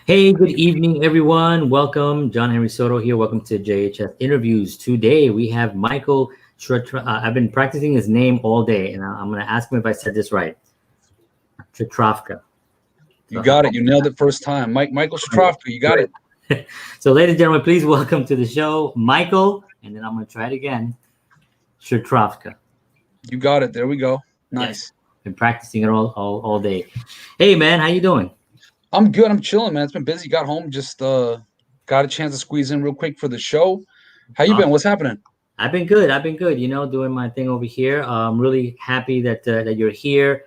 Hey, good evening, everyone. Welcome. John Henry Soto here. Welcome to JHS Interviews. Today we have Michael I've been practicing his name all day, and I'm going to ask him if I said this right. Shatravka. You got it. You nailed it first time. Michael Shatravka, you got it. So, ladies and gentlemen, please welcome to the show, Michael, and then I'm going to try it again, Shatravka. You got it. There we go. Yes. Nice. Been practicing it all day. Hey, man, how you doing? I'm good. I'm chilling, man. It's been busy. Got home, just got a chance to squeeze in real quick for the show. How you been? What's happening? I've been good. Doing my thing over here. I'm really happy that you're here.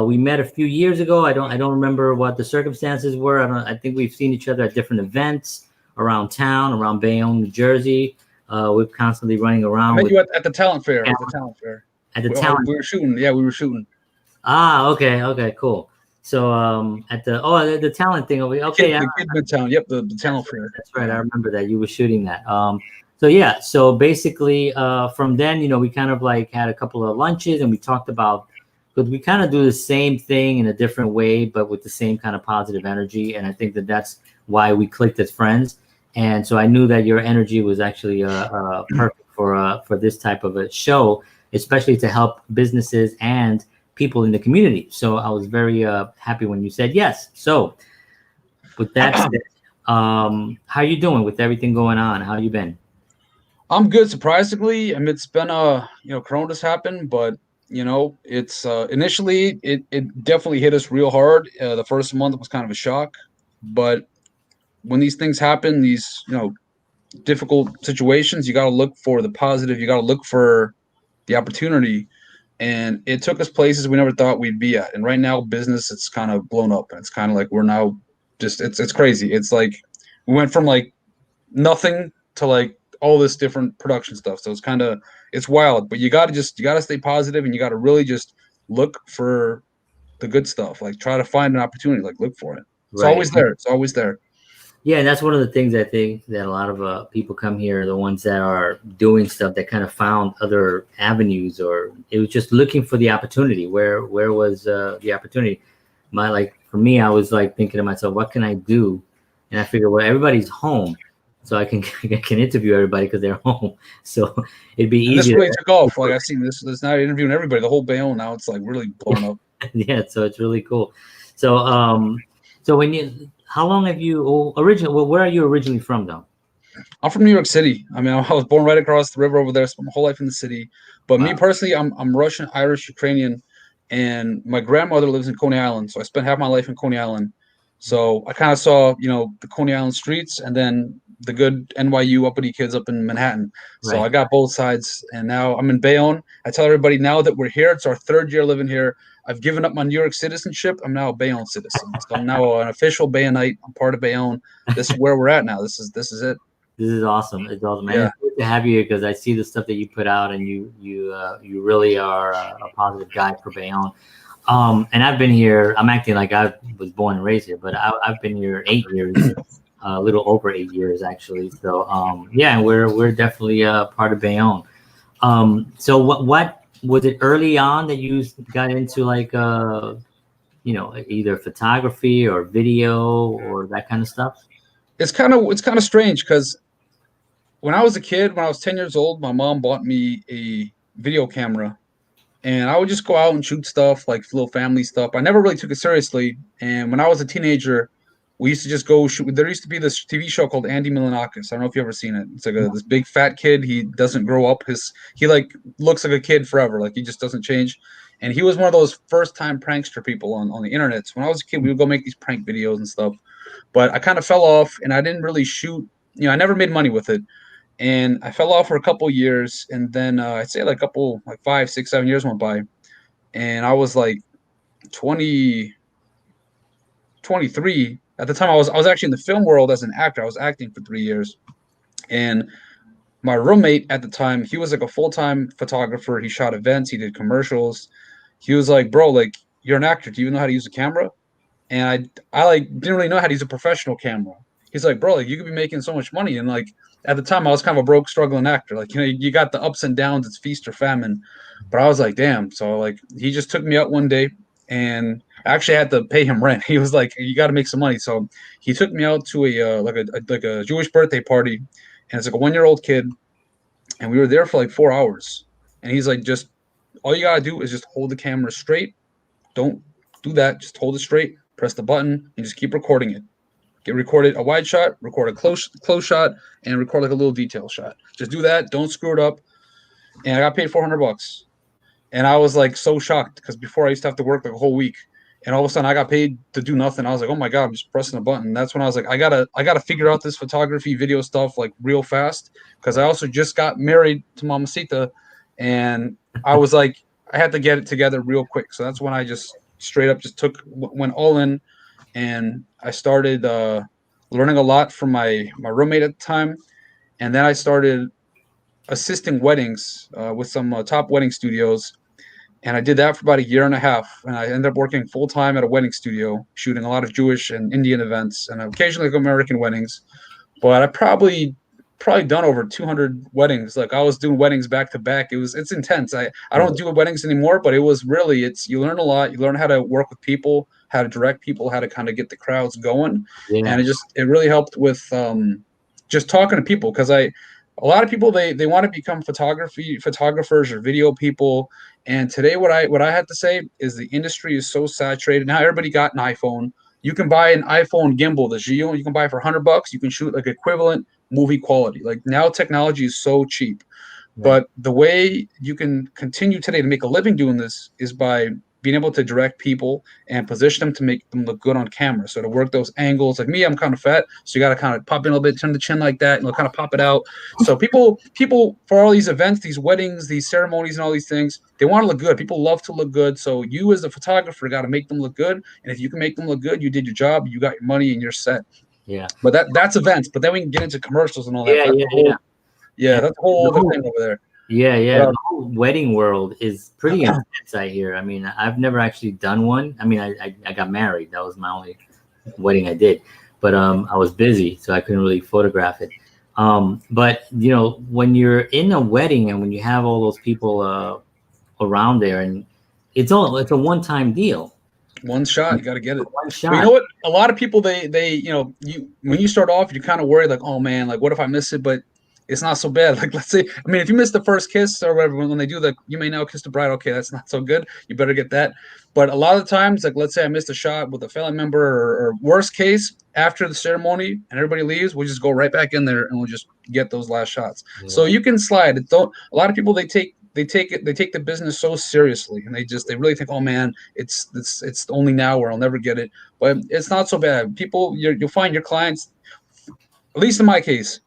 We met a few years ago. I don't remember what the circumstances were. I think we've seen each other at different events around town, around Bayonne, New Jersey. We're constantly running I around met with you at the talent fair. At the talent fair. at the We talent. were shooting. Yeah, we were shooting. Okay, cool. So at the talent thing over here. Okay, The kid midtown. Yep, the talent fair. that's right. I remember that you were shooting that. So basically, from then, we kind of like had a couple of lunches and we talked about because we kind of do the same thing in a different way, but with the same kind of positive energy. And I think that's why we clicked as friends. And so I knew that your energy was actually perfect for this type of a show, especially to help businesses and people in the community. So I was very happy when you said yes. So with that said, how you doing with everything going on? How you been? I'm good, surprisingly. I mean, it's been Corona's happened, but it's initially it definitely hit us real hard. The first month was kind of a shock, but when these things happen, these difficult situations, you got to look for the positive. You got to look for the opportunity, and it took us places we never thought we'd be at. And right now, business it's kind of blown up, and it's kind of like we're now just it's crazy. It's like we went from like nothing to like all this different production stuff. So it's wild, but you gotta stay positive, and you got to really just look for the good stuff. Like try to find an opportunity, like look for it. It's Right. always there. It's always there. Yeah, and that's one of the things I think that a lot of people come here, the ones that are doing stuff that kind of found other avenues, or it was just looking for the opportunity. Where was the opportunity? For me, I was like thinking to myself, what can I do? And I figured, well, everybody's home, so I can I can interview everybody because they're home. So it'd be And this easy. really took off. Like I've seen this now interviewing everybody, the whole Bayonne now it's like really blown up. Yeah, so it's really cool. So so how long have you originally? Well, where are you originally from, though? I'm from New York City. I mean, I was born right across the river over there. Spent my whole life in the city. But me Wow. personally, I'm Russian, Irish, Ukrainian, and my grandmother lives in Coney Island. So I spent half my life in Coney Island. So I kind of saw, the Coney Island streets, and then the good NYU uppity kids up in Manhattan. So I Right. got both sides, and now I'm in Bayonne. I tell everybody now that we're here. It's our third year living here. I've given up my New York citizenship. I'm now a Bayonne citizen. So I'm now an official Bayonite. I'm part of Bayonne. This is where we're at now. This is it. This is awesome. It's awesome, man. Yeah. It's good to have you here because I see the stuff that you put out, and you really are a positive guy for Bayonne. And I've been here. I'm acting like I was born and raised here, but I've been here 8 years, a little over 8 years actually. So yeah, and we're definitely part of Bayonne. So what was it early on that you got into, like either photography or video or that kind of stuff? It's kind of strange because when I was a kid, when I was 10 years old, my mom bought me a video camera, and I would just go out and shoot stuff like little family stuff. I never really took it seriously. And when I was a teenager, we used to just go shoot. There used to be this TV show called Andy Milonakis. I don't know if you ever seen it. It's like this big fat kid. He doesn't grow up. He like looks like a kid forever. Like he just doesn't change. And he was one of those first time prankster people on the internet. So when I was a kid, we would go make these prank videos and stuff. But I kind of fell off, and I didn't really shoot. I never made money with it, and I fell off for a couple years, and then I'd say like 5, 6, 7 years went by, and I was like 20, 23 at the time. I was actually in the film world as an actor. I was acting for 3 years, and my roommate at the time, he was like a full-time photographer. He shot events, he did commercials. He was like, bro, like you're an actor. Do you know how to use a camera? And I like didn't really know how to use a professional camera. He's like, bro, like you could be making so much money. And like at the time, I was kind of a broke, struggling actor. Like you got the ups and downs. It's feast or famine. But I was like, damn. So like he just took me out one day, and I actually had to pay him rent. He was like, "You got to make some money." So he took me out to a like a Jewish birthday party, and it's like a 1-year-old kid, and we were there for like 4 hours. And he's like, "Just all you gotta do is just hold the camera straight. Don't do that. Just hold it straight. Press the button, and just keep recording it. Get recorded a wide shot, record a close shot, and record like a little detail shot. Just do that. Don't screw it up." And I got paid $400. And I was like so shocked because before I used to have to work like a whole week, and all of a sudden I got paid to do nothing. I was like, oh my god, I'm just pressing a button. That's when I was like, I gotta figure out this photography video stuff like real fast because I also just got married to Mamacita, and I was like, I had to get it together real quick. So that's when I just straight up just went all in, and I started learning a lot from my roommate at the time, and then I started assisting weddings with some top wedding studios. And I did that for about a year and a half. And I ended up working full time at a wedding studio, shooting a lot of Jewish and Indian events and occasionally American weddings. But I probably done over 200 weddings. Like I was doing weddings back to back. It's intense. I don't do weddings anymore, but it was really, you learn a lot. You learn how to work with people, how to direct people, how to kind of get the crowds going. Yeah. And it really helped with just talking to people because a lot of people they want to become photographers or video people. And today what I have to say is the industry is so saturated. Now everybody got an iPhone. You can buy an iPhone gimbal, the Geo, you can buy for $100. You can shoot like equivalent movie quality. Like now technology is so cheap. Right. But the way you can continue today to make a living doing this is by being able to direct people and position them to make them look good on camera. So to work those angles, like me, I'm kind of fat, so you got to kind of pop in a little bit, turn the chin like that, and kind of pop it out. So people for all these events, these weddings, these ceremonies, and all these things, they want to look good. People love to look good. So you as a photographer got to make them look good. And if you can make them look good, you did your job, you got your money, and you're set. Yeah. But that's events. But then we can get into commercials and all that. That's a whole other thing over there. Yeah. The whole wedding world is pretty intense, I hear. I mean, I've never actually done one. I mean, I got married. That was my only wedding I did. But I was busy, so I couldn't really photograph it. But, when you're in a wedding and when you have all those people around there, and it's a one-time deal. One shot, you got to get it. One shot. But you know what? A lot of people, they when you start off, you're kind of worried, like, oh man, like what if I miss it? But it's not so bad. Like, let's say, I mean, if you miss the first kiss or whatever, when they do the, you may now kiss the bride. Okay, that's not so good. You better get that. But a lot of times, like, let's say I missed a shot with a family member, or worst case, after the ceremony and everybody leaves, we'll just go right back in there and we'll just get those last shots. Yeah. So you can slide. A lot of people, they take the business so seriously, and they really think, oh man, it's only now or I'll never get it. But it's not so bad. People, you'll find your clients, at least in my case,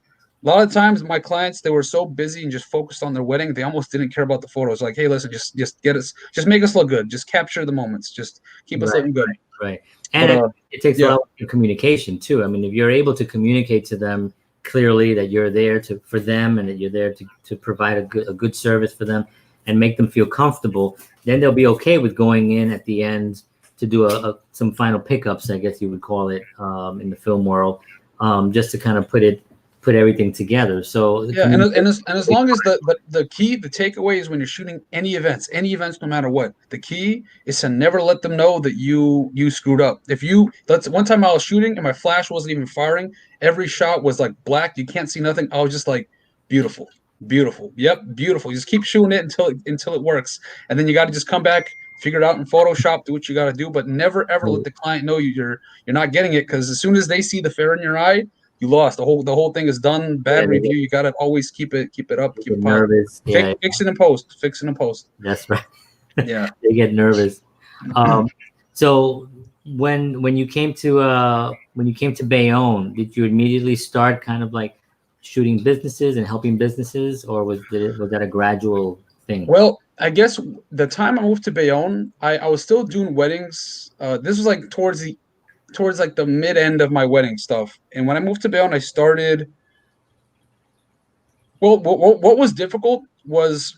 a lot of times my clients, they were so busy and just focused on their wedding, they almost didn't care about the photos. Like, hey, listen, just get us, just make us look good, just capture the moments, just keep us looking good. Right. And it takes a lot of communication too. I mean, if you're able to communicate to them clearly that you're there for them and that you're there to provide a good service for them and make them feel comfortable, then they'll be okay with going in at the end to do some final pickups, I guess you would call it, in the film world, just to kind of put everything together. So and as long as the key, the takeaway is when you're shooting any events no matter what, the key is to never let them know that you screwed up. One time I was shooting and my flash wasn't even firing, every shot was like black, you can't see nothing. I was just like, beautiful, yep, beautiful. You just keep shooting it until it works, and then you got to just come back, figure it out in Photoshop, do what you got to do, but never ever let the client know you're not getting it, because as soon as they see the fear in your eye, you lost. The whole thing is done. Bad review. You got to always keep it up. Keep it nervous. Fix it in post. That's right. Yeah. They get nervous. So when you came to Bayonne, did you immediately start kind of like shooting businesses and helping businesses, or was that a gradual thing? Well, I guess the time I moved to Bayonne, I was still doing weddings. This was like towards like the mid end of my wedding stuff. And when I moved to Bayonne, I started. Well, what was difficult was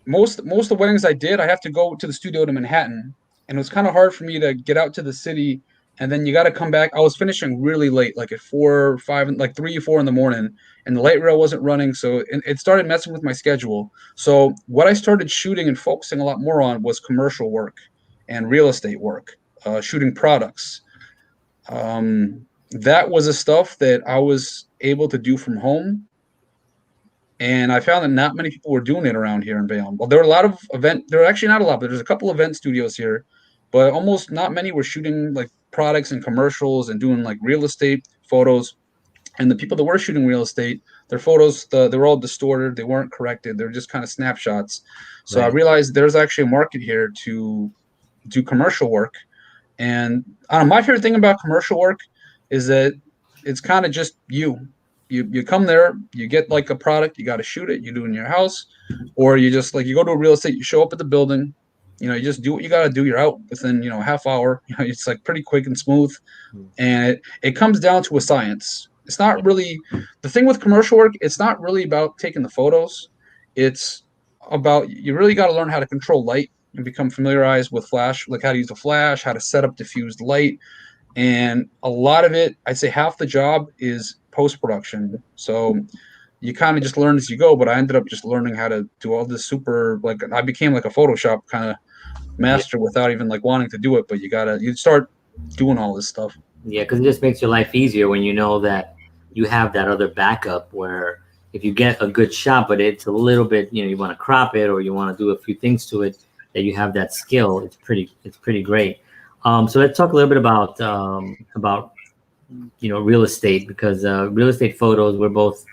most of the weddings I did, I have to go to the studio to Manhattan, and it was kind of hard for me to get out to the city. And then you got to come back. I was finishing really late, like at 4 or 5, like 3 or 4 in the morning, and the light rail wasn't running, so it started messing with my schedule. So what I started shooting and focusing a lot more on was commercial work. and real estate work, shooting products. That was the stuff that I was able to do from home. And I found that not many people were doing it around here in Bayonne. Well, there were a lot of there were actually not a lot, but there's a couple event studios here, but almost not many were shooting like products and commercials and doing like real estate photos. And the people that were shooting real estate, their photos, they were all distorted. They weren't corrected. They were just kind of snapshots. So I Right. realized there's actually a market here to do commercial work. And I don't know, my favorite thing about commercial work is that it's kind of just you. You come there, you get like a product, you got to shoot it, you do it in your house, or you just like you go to a real estate, you show up at the building, you just do what you got to do. You're out within a half hour. It's like pretty quick and smooth, and it comes down to a science. It's not really the thing with commercial work. It's not really about taking the photos. It's about you really got to learn how to control light and become familiarized with flash, like how to use a flash, how to set up diffused light. And a lot of it, I'd say half the job is post-production. So you kind of just learn as you go, but I ended up just learning how to do all this super, like I became like a Photoshop kind of Yeah. master without even like wanting to do it. But you start doing all this stuff. Yeah, because it just makes your life easier when you know that you have that other backup where if you get a good shot, but it's a little bit, you want to crop it or you want to do a few things to it, that you have that skill. It's pretty great. So let's talk a little bit about real estate, because real estate photos, we're both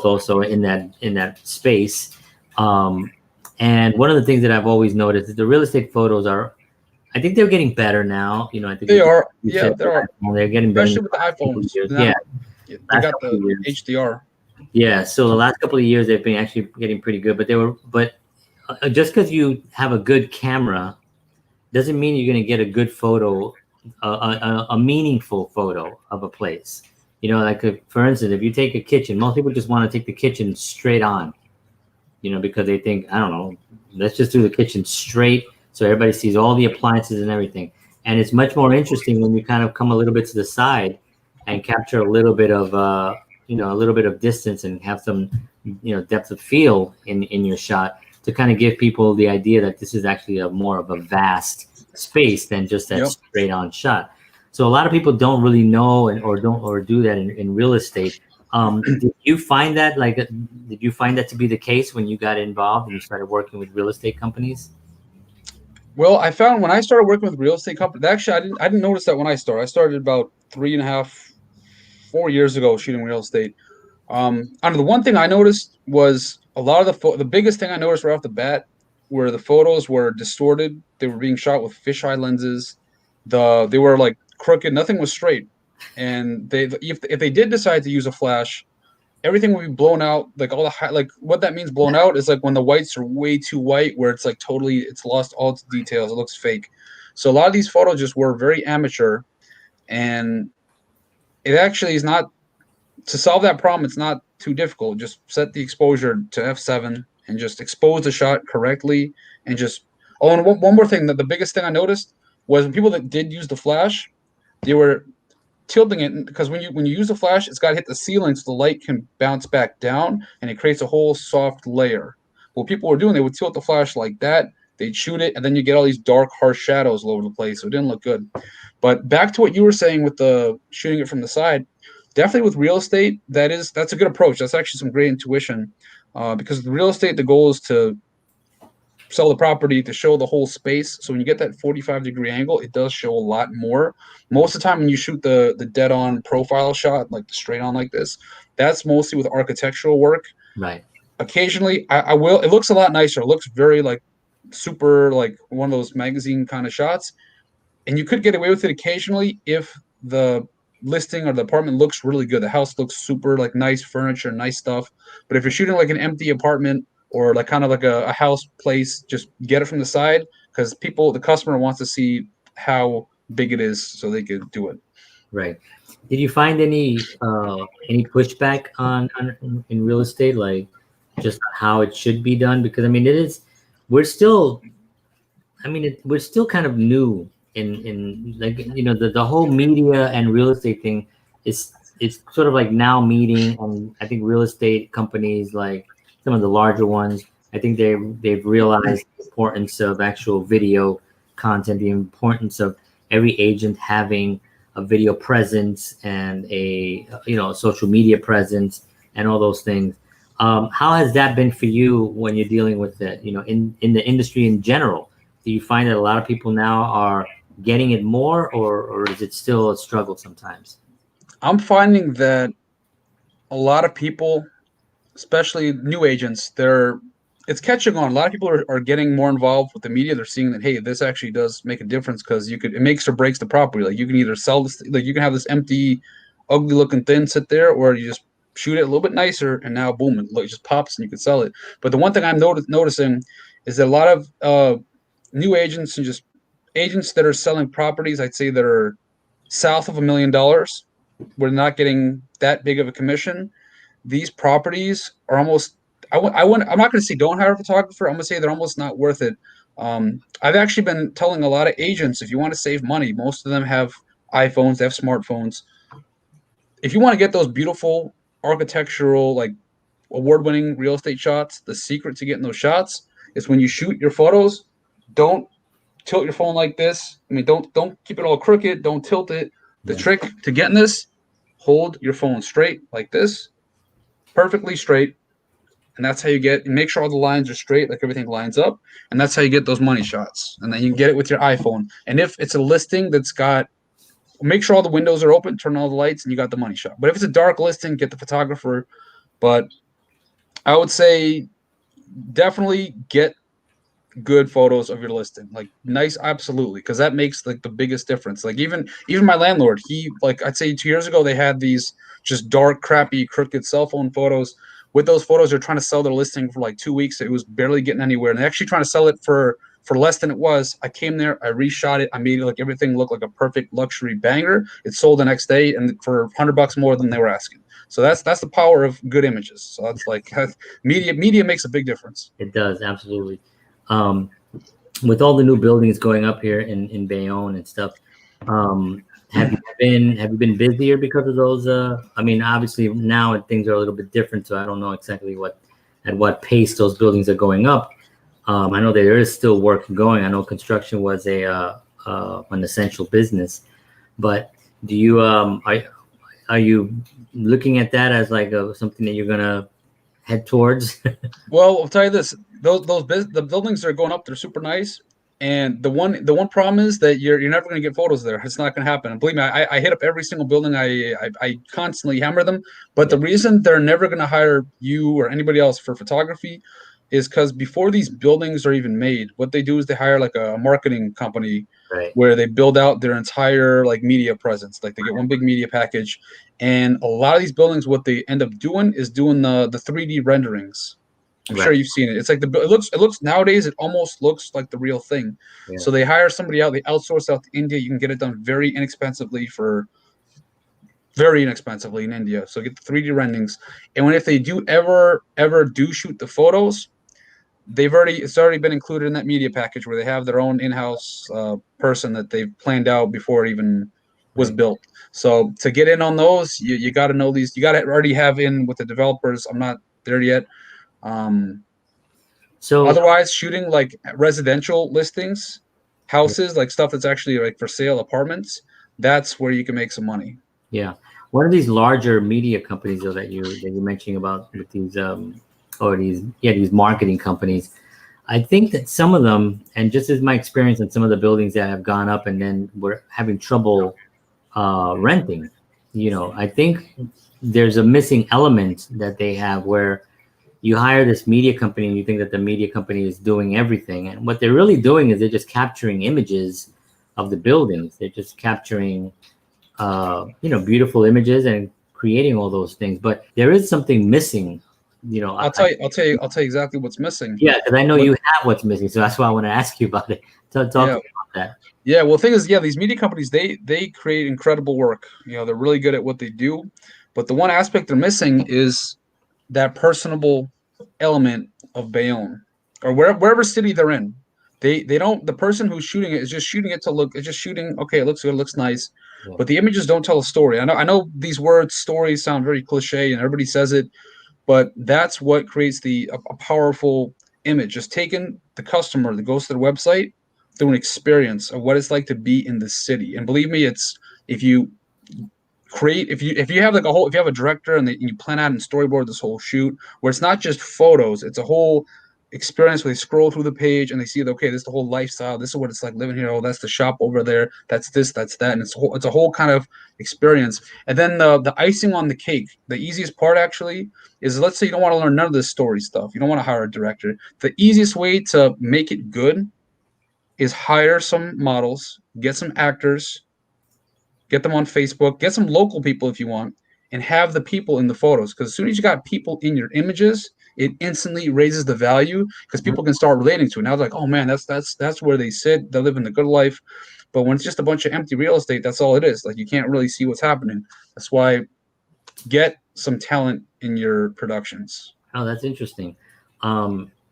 also in that space. And one of the things that I've always noticed is the real estate photos I think they're getting better now. I think They are. Yeah, they are. They're getting better. Especially with the iPhones. Yeah. They got the HDR. Yeah. So the last couple of years, they've been actually getting pretty good. But just because you have a good camera doesn't mean you're going to get a good photo, a meaningful photo of a place. For instance, if you take a kitchen, most people just want to take the kitchen straight on, because they think, I don't know, let's just do the kitchen straight so everybody sees all the appliances and everything. And it's much more interesting when you kind of come a little bit to the side and capture a little bit of, a little bit of distance and have some, depth of field in your shot to kind of give people the idea that this is actually more of a vast space than just that straight on shot. So a lot of people don't really know or do that in real estate. Did you find that to be the case when you got involved and you started working with real estate companies? Well, I found when I started working with real estate companies, actually, I didn't notice that when I started. I started about 3.5, 4 years ago shooting real estate. The one thing I noticed was a lot of the biggest thing I noticed right off the bat were the photos were distorted. They were being shot with fisheye lenses. They were like crooked. Nothing was straight. And if they did decide to use a flash, everything will be blown out. Like all the what that means blown out is like when the whites are way too white, where it's like totally, it's lost all its details. It looks fake. So a lot of these photos just were very amateur, and it actually is not, to solve that problem, it's not too difficult. Just set the exposure to f7 and just expose the shot correctly. And one more thing, that the biggest thing I noticed was when people that did use the flash, they were tilting it, because when you use the flash, it's got to hit the ceiling so the light can bounce back down and it creates a whole soft layer. What people were doing, they would tilt the flash like that, they'd shoot it, and then you get all these dark, harsh shadows all over the place. So it didn't look good. But back to what you were saying with the shooting it from the side, definitely with real estate, that's a good approach. That's actually some great intuition, because with real estate, the goal is to sell the property, to show the whole space. So when you get that 45-degree angle, it does show a lot more. Most of the time when you shoot the dead-on profile shot, like the straight-on like this, that's mostly with architectural work. Right. Occasionally, it looks a lot nicer. It looks very like super, like one of those magazine kind of shots. And you could get away with it occasionally if the listing or the apartment looks really good. The house looks super like nice furniture, nice stuff. But if you're shooting like an empty apartment or like kind of like a house place, just get it from the side, because the customer wants to see how big it is so they could do it. Right. Did you find any pushback in real estate, like just how it should be done? Because I mean, we're still kind of new in like, the whole media and real estate thing is sort of like now meeting. And I think real estate companies, like some of the larger ones, I think they've realized the importance of actual video content, the importance of every agent having a video presence and a social media presence and all those things. How has that been for you when you're dealing with it, in the industry in general? Do you find that a lot of people now are getting it more, or is it still a struggle sometimes? I'm finding that a lot of people, especially new agents, it's catching on. A lot of people are getting more involved with the media. They're seeing that, hey, this actually does make a difference, because it makes or breaks the property. Like, you can either sell this, like you can have this empty, ugly looking thing sit there, or you just shoot it a little bit nicer, and now boom, it just pops and you can sell it. But the one thing I'm noticing is that a lot of new agents and just agents that are selling properties, I'd say, that are south of $1 million, we're not getting that big of a commission. These properties are almost, I'm not going to say don't hire a photographer. I'm going to say they're almost not worth it. I've actually been telling a lot of agents, if you want to save money, most of them have iPhones, they have smartphones. If you want to get those beautiful architectural, like award-winning real estate shots, the secret to getting those shots is when you shoot your photos, don't tilt your phone like this. I mean, don't keep it all crooked. Don't tilt it. The trick to getting this, hold your phone straight like this, perfectly straight, and that's how you make sure all the lines are straight, like everything lines up, and that's how you get those money shots. And then you can get it with your iPhone. And if it's a listing that's got, make sure all the windows are open, turn all the lights, and you got the money shot. But if it's a dark listing, get the photographer. But I would say definitely get good photos of your listing, like nice, absolutely, because that makes like the biggest difference. Like even my landlord, he, like, I'd say 2 years ago, they had these just dark, crappy, crooked cell phone photos. With those photos, they're trying to sell their listing for like 2 weeks. It was barely getting anywhere, and they're actually trying to sell it for less than it was. I came there, I reshot it, I made it like everything look like a perfect luxury banger. It sold the next day, and for $100 more than they were asking. So that's the power of good images. So that's like media makes a big difference. It does, absolutely. With all the new buildings going up here in Bayonne and stuff, have you been busier because of those? I mean, obviously now things are a little bit different, so I don't know exactly at what pace those buildings are going up. I know there is still work going. I know construction was an essential business, but do you are you looking at that as like something that you're gonna head towards? Well, I'll tell you this: the buildings that are going up, they're super nice. And the one problem is that you're never going to get photos there. It's not going to happen. And believe me, I hit up every single building. I constantly hammer them. But the reason they're never going to hire you or anybody else for photography is because before these buildings are even made, what they do is they hire like a marketing company, Right. where they build out their entire like media presence. Like they get one big media package, and a lot of these buildings, what they end up doing is doing the 3D renderings. I'm sure you've seen it. It's like it looks nowadays, it almost looks like the real thing. Yeah. So they hire somebody out, they outsource out to India. You can get it done very inexpensively in India. So get the 3D renderings. And if they do ever do shoot the photos, it's already been included in that media package, where they have their own in-house person that they've planned out before it even was built. So to get in on those, you got to know these. You got to already have in with the developers. I'm not there yet. So otherwise, shooting like residential listings, houses, like stuff that's actually like for sale, apartments, that's where you can make some money. Yeah. What are these larger media companies though that you're mentioning about with these these marketing companies? I think that some of them, and just as my experience in some of the buildings that have gone up and then we're having trouble renting, I think there's a missing element that they have, where you hire this media company and you think that the media company is doing everything. And what they're really doing is they're just capturing images of the buildings. They're just capturing, beautiful images and creating all those things. But there is something missing, I'll tell you exactly what's missing. Yeah, because I know you have what's missing. So that's why I want to ask you about it. Talk about that. Yeah, well, the thing is, these media companies, they create incredible work. They're really good at what they do. But the one aspect they're missing is that personable element of Bayonne, or wherever city they're in. They don't. The person who's shooting it is just shooting it to look. It's just shooting. Okay, it looks good. It looks nice. Yeah. But the images don't tell a story. I know these words, stories, sound very cliche, and everybody says it. But that's what creates a powerful image. Just taking the customer that goes to their website through an experience of what it's like to be in the city. And believe me, it's if you have like if you have a director and you plan out and storyboard this whole shoot where it's not just photos, it's a whole experience where they scroll through the page and they see that, okay, this is the whole lifestyle, this is what it's like living here, oh, that's the shop over there, that's this, that's that, and it's a whole kind of experience. And then the icing on the cake, the easiest part actually is, let's say you don't want to learn none of this story stuff, you don't want to hire a director. The easiest way to make it good is hire some models, get some actors, get them on Facebook, get some local people if you want, and have the people in the photos. Because as soon as you got people in your images, it instantly raises the value because people can start relating to it. Now it's like, oh man, that's where they sit, they're living the good life. But when it's just a bunch of empty real estate, that's all it is. Like, you can't really see what's happening. That's why get some talent in your productions. Oh, that's interesting.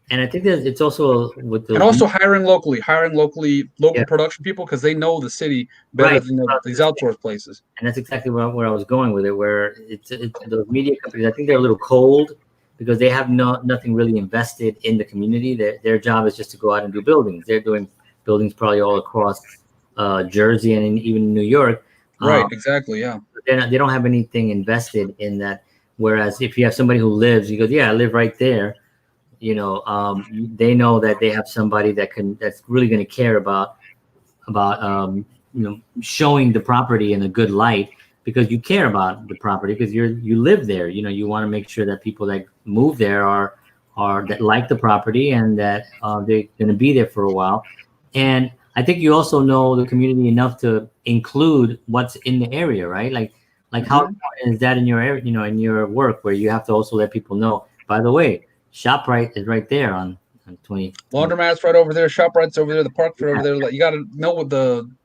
And I think that it's also with and also hiring locally local production people, because they know the city better than these outsourced places. And that's exactly where I was going with it, where it's those media companies, I think they're a little cold because they have nothing really invested in the community. Their job is just to go out and do buildings. They're doing buildings probably all across Jersey and even New York. Right, exactly, yeah. They don't have anything invested in that. Whereas if you have somebody who lives, you go, yeah, I live right there. They know that they have somebody that's really going to care about showing the property in a good light, because you care about the property because you live there. You want to make sure that people that move there are that like the property and that they're going to be there for a while. And I think you also know the community enough to include what's in the area, right? Like how important is that in your area, in your work, where you have to also let people know, by the way, ShopRite is right there on 20. Laundromat's right over there. ShopRite's over there. The park's right over there. Like, you got to know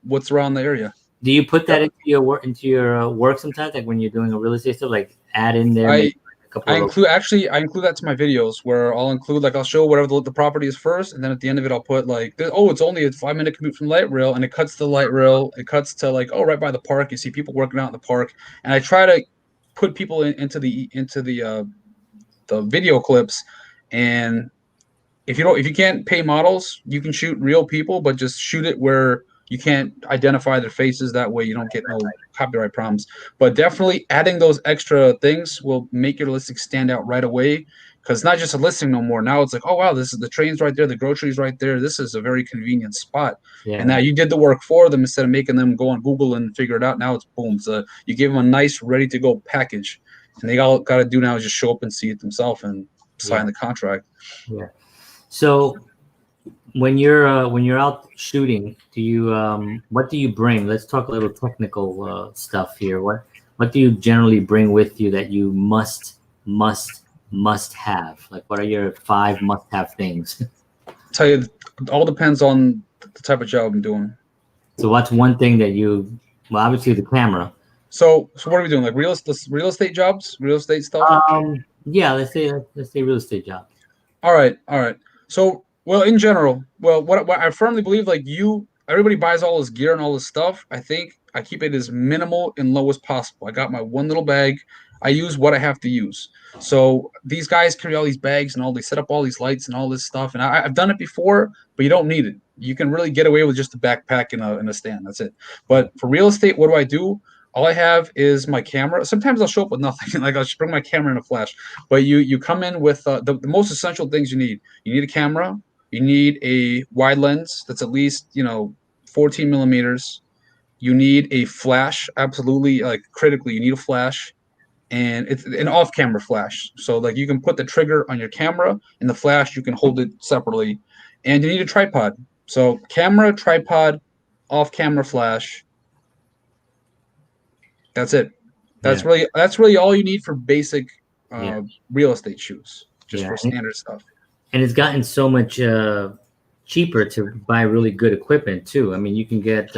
what's around the area. Do you put that into your work sometimes? Like when you're doing a real estate stuff, like add in there. I include that to my videos, where I'll show whatever the property is first, and then at the end of it I'll put like, it's only a 5-minute commute from light rail, and it cuts to light rail. It cuts to like, right by the park. You see people working out in the park, and I try to put people into the video clips. And if you can't pay models, you can shoot real people, but just shoot it where you can't identify their faces. That way you don't get no copyright problems. But definitely adding those extra things will make your listing stand out right away, because it's not just a listing no more. Now it's like, oh wow, this is the train's right there, the grocery's right there. This is a very convenient spot. Yeah. And now you did the work for them instead of making them go on Google and figure it out. Now it's boom. So you give them a nice, ready to go package, and they all got to do now is just show up and see it themselves and sign the contract. Yeah. So when you're out shooting, what do you bring? Let's talk a little technical stuff here. What do you generally bring with you that you must have? Like, what are your 5 must-have things? I'll tell you, it all depends on the type of job I'm doing. So what's one thing that obviously the camera. So what are we doing? Like real estate jobs, real estate stuff? Yeah, let's say real estate jobs. All right. So, well, in general, what I firmly believe, like everybody buys all this gear and all this stuff. I think I keep it as minimal and low as possible. I got my one little bag. I use what I have to use. So these guys carry all these bags and they set up all these lights and all this stuff. And I've done it before, but you don't need it. You can really get away with just a backpack and a stand. That's it. But for real estate, what do? All I have is my camera. Sometimes I'll show up with nothing. Like, I'll just bring my camera and a flash. But you come in with the most essential things you need. You need a camera. You need a wide lens that's at least 14 millimeters. You need a flash. Absolutely, like critically, you need a flash, and it's an off-camera flash. So like you can put the trigger on your camera, and the flash you can hold it separately. And you need a tripod. So camera, tripod, off-camera flash. That's it. That's really all you need for basic real estate shoots, just for standard stuff. And it's gotten so much cheaper to buy really good equipment too. I mean, you can get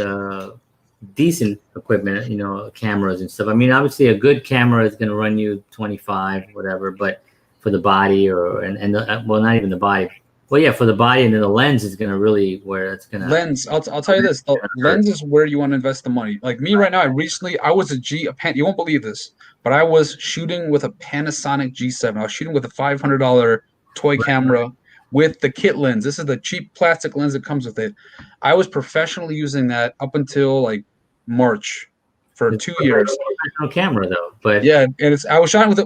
decent equipment, cameras and stuff. I mean, obviously a good camera is going to run you 25, whatever, but for the body not even the body. Well, yeah, for the body, and then the lens is going to really where it's going to... Lens, I'll tell you this. The lens is where you want to invest the money. Like me right now, I was you won't believe this, but I was shooting with a Panasonic G7. I was shooting with a $500 toy camera with the kit lens. This is the cheap plastic lens that comes with it. I was professionally using that up until like March for It's 2 years. a professional camera though, but Yeah, and I was shooting with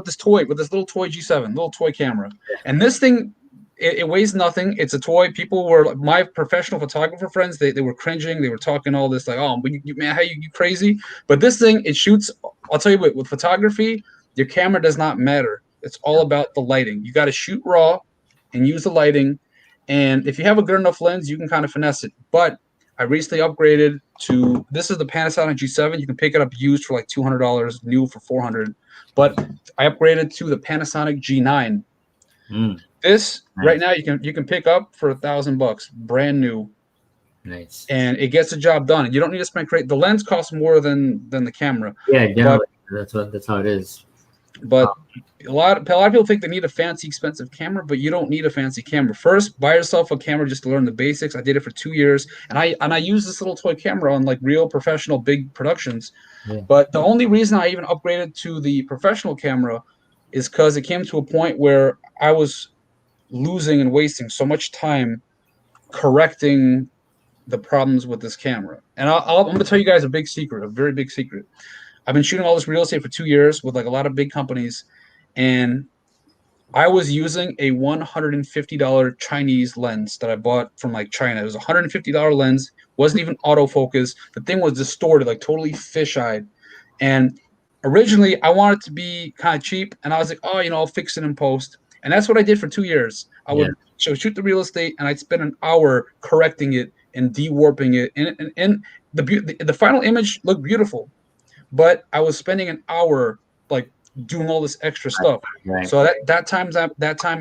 this little toy G7, little toy camera, and this thing. It weighs nothing. It's a toy. People were my professional photographer friends. They were cringing. They were talking all this like, oh, but man, how you crazy? But this thing, it shoots. I'll tell you what. With photography, your camera does not matter. It's all about the lighting. You got to shoot raw and use the lighting. And if you have a good enough lens, you can kind of finesse it. But I recently upgraded to this is the Panasonic G7. You can pick it up used for like $200, new for $400. But I upgraded to the Panasonic G9. This right now you can pick up for $1,000, brand new. Nice. And it gets the job done. You don't need to spend the lens costs more than the camera. Yeah, generally, that's how it is. But a lot of people think they need a fancy, expensive camera, but you don't need a fancy camera. First, buy yourself a camera just to learn the basics. I did it for 2 years, and I use this little toy camera on like real professional big productions. Yeah. But the only reason I even upgraded to the professional camera is because it came to a point where I was losing and wasting so much time correcting the problems with this camera. And I'm going to tell you guys a big secret, a very big secret. I've been shooting all this real estate for 2 years with like a lot of big companies, and I was using a $150 Chinese lens that I bought from like China. It was a $150 lens, wasn't even autofocus. The thing was distorted, like totally fisheye. And originally I wanted it to be kind of cheap, and I was like, oh, I'll fix it in post. And that's what I did for 2 years. I would shoot the real estate, and I'd spend an hour correcting it and de-warping it. And the final image looked beautiful, but I was spending an hour like doing all this extra stuff. Right. So that time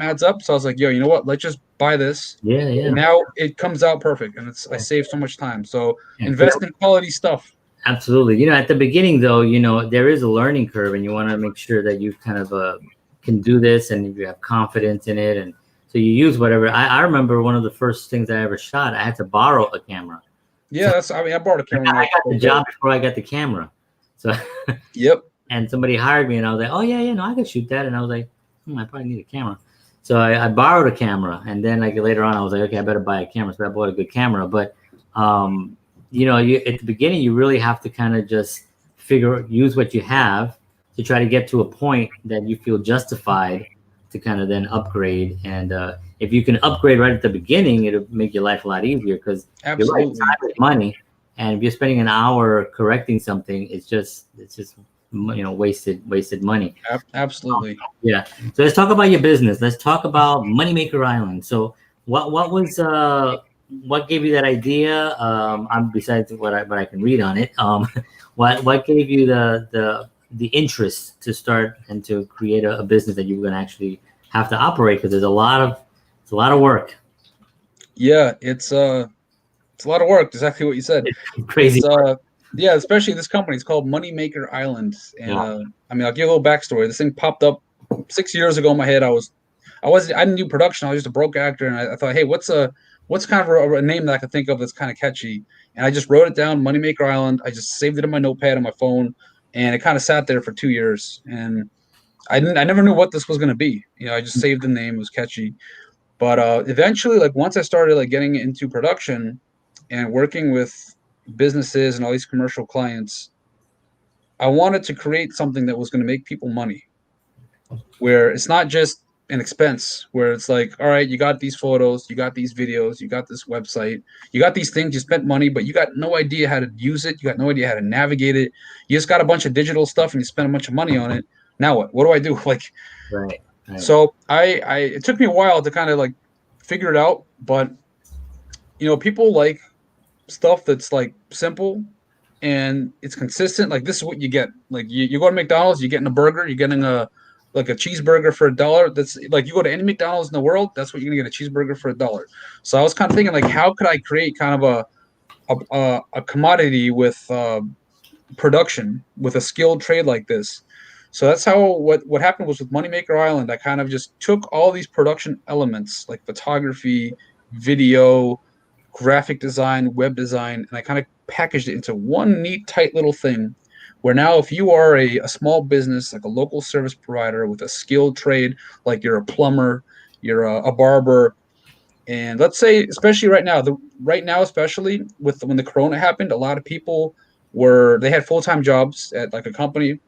adds up. So I was like, yo, you know what? Let's just buy this. Yeah. And now it comes out perfect, and I save so much time. So invest in quality stuff. Absolutely. At the beginning though, there is a learning curve, and you want to make sure that you kind of can do this and you have confidence in it. And so you use whatever. I remember one of the first things I ever shot, I had to borrow a camera. Yeah, I borrowed a camera. I got the job before I got the camera. So yep. And somebody hired me, and I was like, oh yeah, no, I can shoot that. And I was like, I probably need a camera. So I borrowed a camera, and then like later on I was like, okay, I better buy a camera. So I bought a good camera. But you at the beginning you really have to kind of just use what you have to try to get to a point that you feel justified to kind of then upgrade. And if you can upgrade right at the beginning, it'll make your life a lot easier, because your time is money. And if you're spending an hour correcting something, it's just wasted money. Absolutely. Yeah. So let's talk about your business. Let's talk about Moneymaker Island. So what gave you that idea? Besides what I can read on it, what gave you the interest to start and to create a business that you're going to actually have to operate? Because it's a lot of work. Yeah, it's a lot of work. Exactly what you said. It's crazy. Yeah, especially this company. It's called Moneymaker Island. And I'll give a little backstory. This thing popped up 6 years ago in my head. I didn't do production. I was just a broke actor, and I thought, hey, what's kind of a name that I could think of that's kind of catchy? And I just wrote it down, Moneymaker Island. I just saved it in my notepad on my phone, and it kind of sat there for 2 years. And I never knew what this was going to be. I just saved the name. It was catchy. But eventually, like once I started like getting into production and working with businesses and all these commercial clients, I wanted to create something that was going to make people money, where it's not just an expense, where it's like, all right, you got these photos, you got these videos, you got this website, you got these things, you spent money, but you got no idea how to use it. You got no idea how to navigate it. You just got a bunch of digital stuff and you spend a bunch of money on it. Now what? What do I do? Like, right. So it took me a while to kind of like figure it out, but people like stuff that's like simple and it's consistent. Like this is what you get. Like you go to McDonald's, you're getting a burger, you're getting a cheeseburger for $1. That's like you go to any McDonald's in the world, that's what you're gonna get, a cheeseburger for $1. So I was kind of thinking like, how could I create kind of a commodity with production, with a skilled trade like this? So that's how what happened was with Moneymaker Island. I kind of just took all these production elements like photography, video, graphic design, web design, and I kind of packaged it into one neat, tight little thing where now if you are a small business, like a local service provider with a skilled trade, like you're a plumber, you're a barber. And let's say, especially right now, especially with when the corona happened, a lot of people they had full-time jobs at like a company,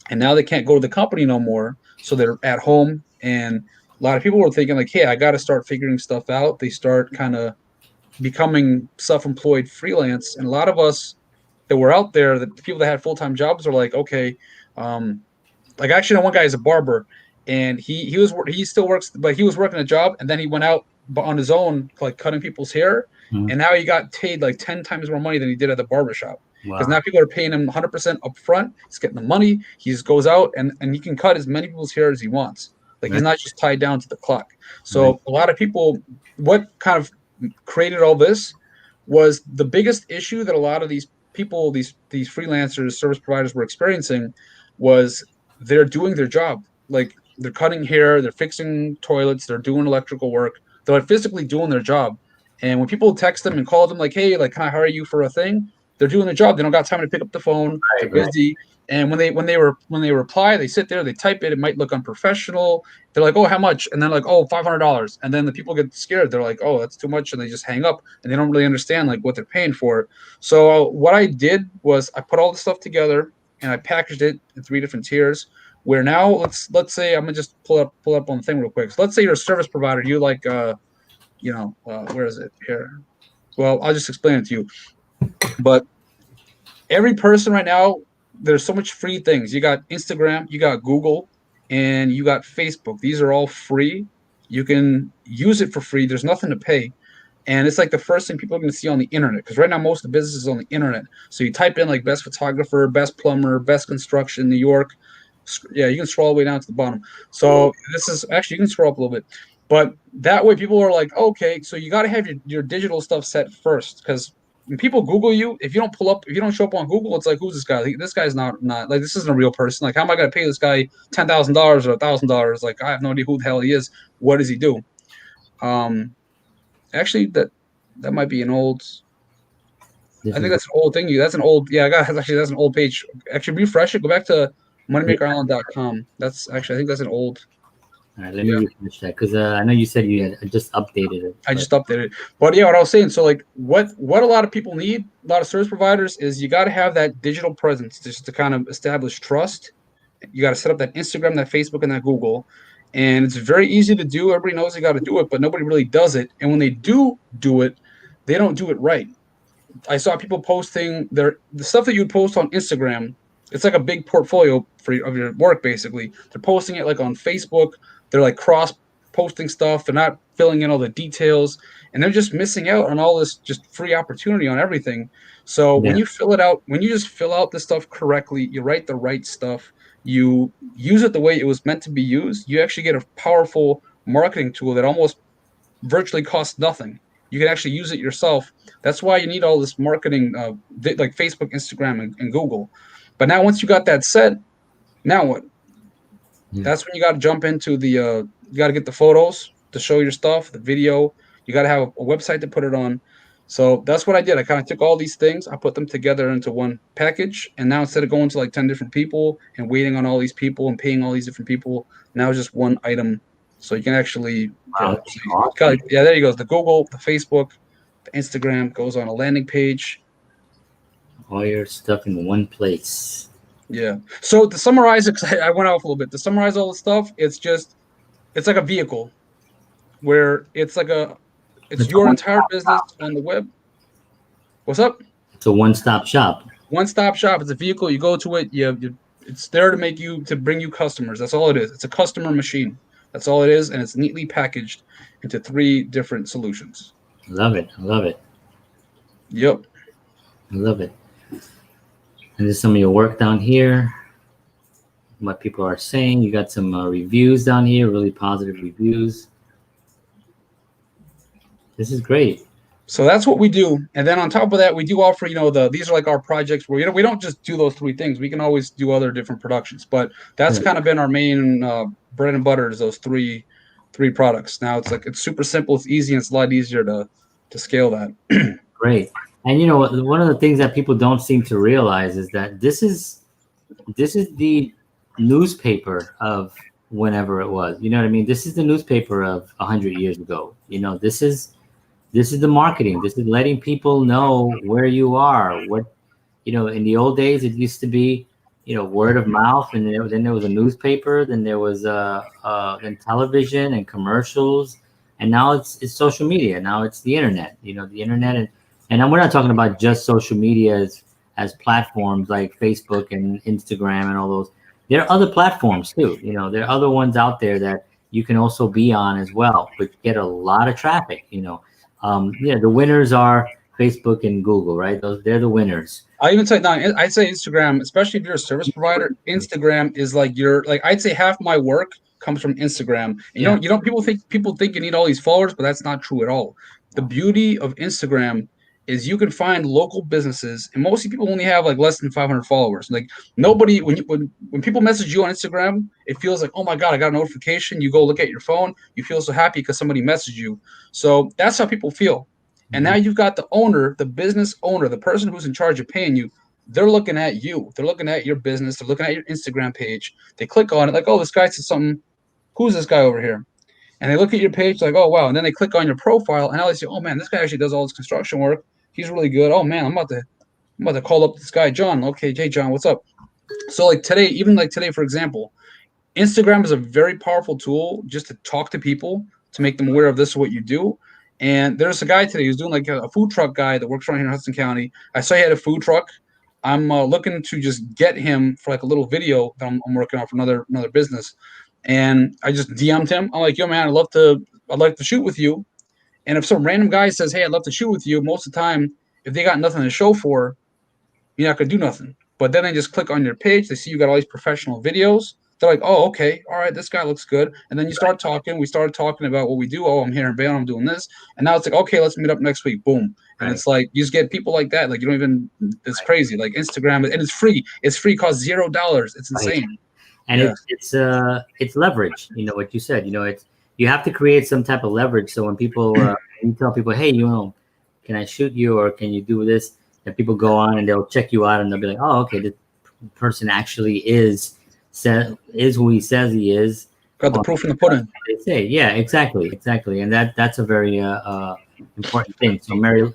and now they can't go to the company no more, so they're at home. And a lot of people were thinking like, hey, I got to start figuring stuff out. They start kind of becoming self-employed freelance, and a lot of us that were out there, the people that had full-time jobs, are like, okay, like actually, no, one guy is a barber, and he still works, but he was working a job, and then he went out on his own, like cutting people's hair, Mhm. and now he got paid like 10 times more money than he did at the barber shop. Because Wow. now people are paying him 100% upfront. He's getting the money. He just goes out and he can cut as many people's hair as he wants. Like he's Right. not just tied down to the clock. Right. So a lot of people, what kind of created all this was the biggest issue that a lot of these people, these freelancers, service providers were experiencing was they're doing their job. Like they're cutting hair, they're fixing toilets, they're doing electrical work. They're like physically doing their job. And when people text them and call them like, hey, like, can I hire you for a thing? They're doing their job. They don't got time to pick up the phone. They're Right. busy. And when they reply, they sit there, they type it. It might look unprofessional. They're like, oh, how much? And then like, oh, $500. And then the people get scared. They're like, oh, that's too much, and they just hang up. And they don't really understand like what they're paying for. So what I did was I put all the stuff together and I packaged it in 3 different tiers. Where now let's say I'm gonna just pull up on the thing real quick. So let's say you're a service provider. You like where is it here? Well, I'll just explain it to you. But every person right now, there's so much free things. You got Instagram, you got Google, and you got Facebook. These are all free. You can use it for free. There's nothing to pay. And it's like the first thing people are going to see on the internet, because right now most of the business is on the internet. So you type in like best photographer, best plumber, best construction, New York. Yeah, you can scroll all the way down to the bottom. So this is actually, you can scroll up a little bit. But that way people are like, okay, so you got to have your digital stuff set first, because when people Google you, if you don't show up on Google, it's like, who's this guy? This guy's not like, this isn't a real person. Like, how am I going to pay this guy $10,000 or $1,000? Like, I have no idea who the hell he is. What does he do? Actually, that might be an old. I think that's an old thing. That's an old. Yeah, that's an old page. Actually, refresh it. Go back to MoneymakerIsland.com. That's actually, I think that's an old. All right, let me refresh that, because I know you said you had just updated it. I just updated it. But yeah, what I was saying, so like what a lot of people need, a lot of service providers, is you got to have that digital presence just to kind of establish trust. You got to set up that Instagram, that Facebook, and that Google. And it's very easy to do. Everybody knows you got to do it, but nobody really does it. And when they do it, they don't do it right. I saw people posting the stuff that you'd post on Instagram. It's like a big portfolio of your work, basically. They're posting it like on Facebook. They're like cross posting stuff. They're not filling in all the details, and they're just missing out on all this just free opportunity on everything. So when you fill it out, when you just fill out the stuff correctly, you write the right stuff, you use it the way it was meant to be used, you actually get a powerful marketing tool that almost virtually costs nothing. You can actually use it yourself. That's why you need all this marketing, like Facebook, Instagram, and Google. But now once you got that set, now what? That's when you got to jump into you got to get the photos to show your stuff, the video. You got to have a website to put it on. So that's what I did. I kind of took all these things, I put them together into one package. And now instead of going to like 10 different people and waiting on all these people and paying all these different people, now it's just one item. So you can actually, yeah, there you go. The Google, the Facebook, the Instagram goes on a landing page. All your stuff in one place. Yeah. So to summarize it, because I went off a little bit. To summarize all the stuff, it's like a vehicle where it's your entire business on the web. What's up? It's a one-stop shop. One-stop shop. It's a vehicle. You go to it. It's there to bring you customers. That's all it is. It's a customer machine. That's all it is, and it's neatly packaged into 3 different solutions. Love it. I love it. Yep. I love it. And there's some of your work down here. What people are saying. You got some reviews down here, really positive reviews. This is great. So that's what we do. And then on top of that, we do offer, these are like our projects where we don't just do those 3 things. We can always do other different productions. But that's kind of been our main bread and butter, is those three products. Now it's super simple, it's easy, and it's a lot easier to scale that. Great. And one of the things that people don't seem to realize is that this is the newspaper of whenever it was. You know what I mean? This is the newspaper of 100 years ago. You know, this is the marketing. This is letting people know where you are. What, you know, in the old days, it used to be, you know, word of mouth, and then there was a newspaper, then there was then television and commercials, and now it's social media. Now it's the internet. You know, the internet, and we're not talking about just social media as platforms like Facebook and Instagram and all those. There are other platforms too. You know, there are other ones out there that you can also be on as well, but get a lot of traffic. You know, yeah, the winners are Facebook and Google, right? They're the winners. I even say, no, I'd say Instagram, especially if you're a service provider. Instagram is like I'd say half my work comes from Instagram. And you don't people think you need all these followers, but that's not true at all. The beauty of Instagram is you can find local businesses, and mostly people only have like less than 500 followers. Like nobody, when people message you on Instagram, it feels like, oh my God, I got a notification. You go look at your phone, you feel so happy because somebody messaged you. So that's how people feel. And now you've got the owner, the business owner, the person who's in charge of paying you. They're looking at you. They're looking at your business. They're looking at your Instagram page. They click on it like, oh, this guy said something. Who's this guy over here? And they look at your page like, oh, wow. And then they click on your profile, and now they say, oh, man, this guy actually does all this construction work. He's really good. Oh, man, I'm about to call up this guy, John. Okay, hey, John, what's up? So like today, for example, Instagram is a very powerful tool just to talk to people, to make them aware of this, what you do. And there's a guy today who's doing like a food truck guy that works around here in Hudson County. I saw he had a food truck. I'm looking to just get him for like a little video that I'm working on for another business. And I just DM'd him. I'm like, yo, man, I'd like to shoot with you. And if some random guy says, hey, I'd love to shoot with you, most of the time, if they got nothing to show for, you're not gonna do nothing. But then they just click on your page. They see you got all these professional videos. They're like, oh, okay, all right, this guy looks good. And then you start talking. We started talking about what we do. Oh, I'm here in Bayonne. I'm doing this. And now it's like, okay, let's meet up next week. Boom. And it's like you just get people like that. Like you don't even. It's crazy. Like Instagram, and it's free. It's free. Costs $0. It's insane. And it's leverage. You know what you said. You know, you have to create some type of leverage. So when people you tell people, hey, you know, can I shoot you or can you do this? And people go on and they'll check you out and they'll be like, oh, okay, this person actually is who he says he is. Got the proof in the pudding. They say, yeah, exactly, and that's a very important thing. So Mary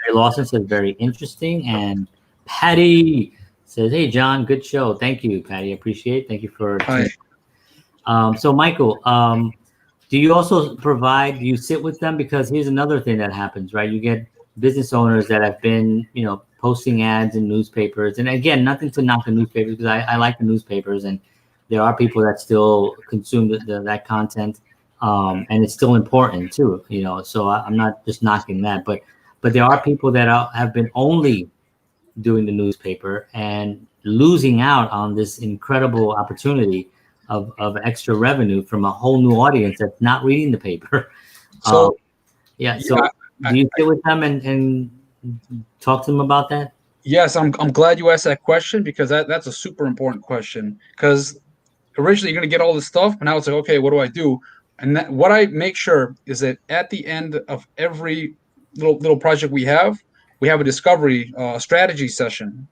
Lawson says very interesting, and Patty says, hey John, good show. Thank you, Patty. Appreciate. Thank you for. So Michael, do you also provide? Do you sit with them? Because here's another thing that happens, right? You get business owners that have been, you know, posting ads in newspapers. And again, nothing to knock the newspapers, because I like the newspapers, and there are people that still consume that content, and it's still important too, you know. So I'm not just knocking that, but there are people that have been only doing the newspaper and losing out on this incredible opportunity of extra revenue from a whole new audience that's not reading the paper. So do you sit with them and talk to them about that? Yes, I'm glad you asked that question, because that's a super important question. Because originally you're going to get all this stuff, but now it's like, okay, what do I do? And what I make sure is that at the end of every little project we have a discovery, strategy session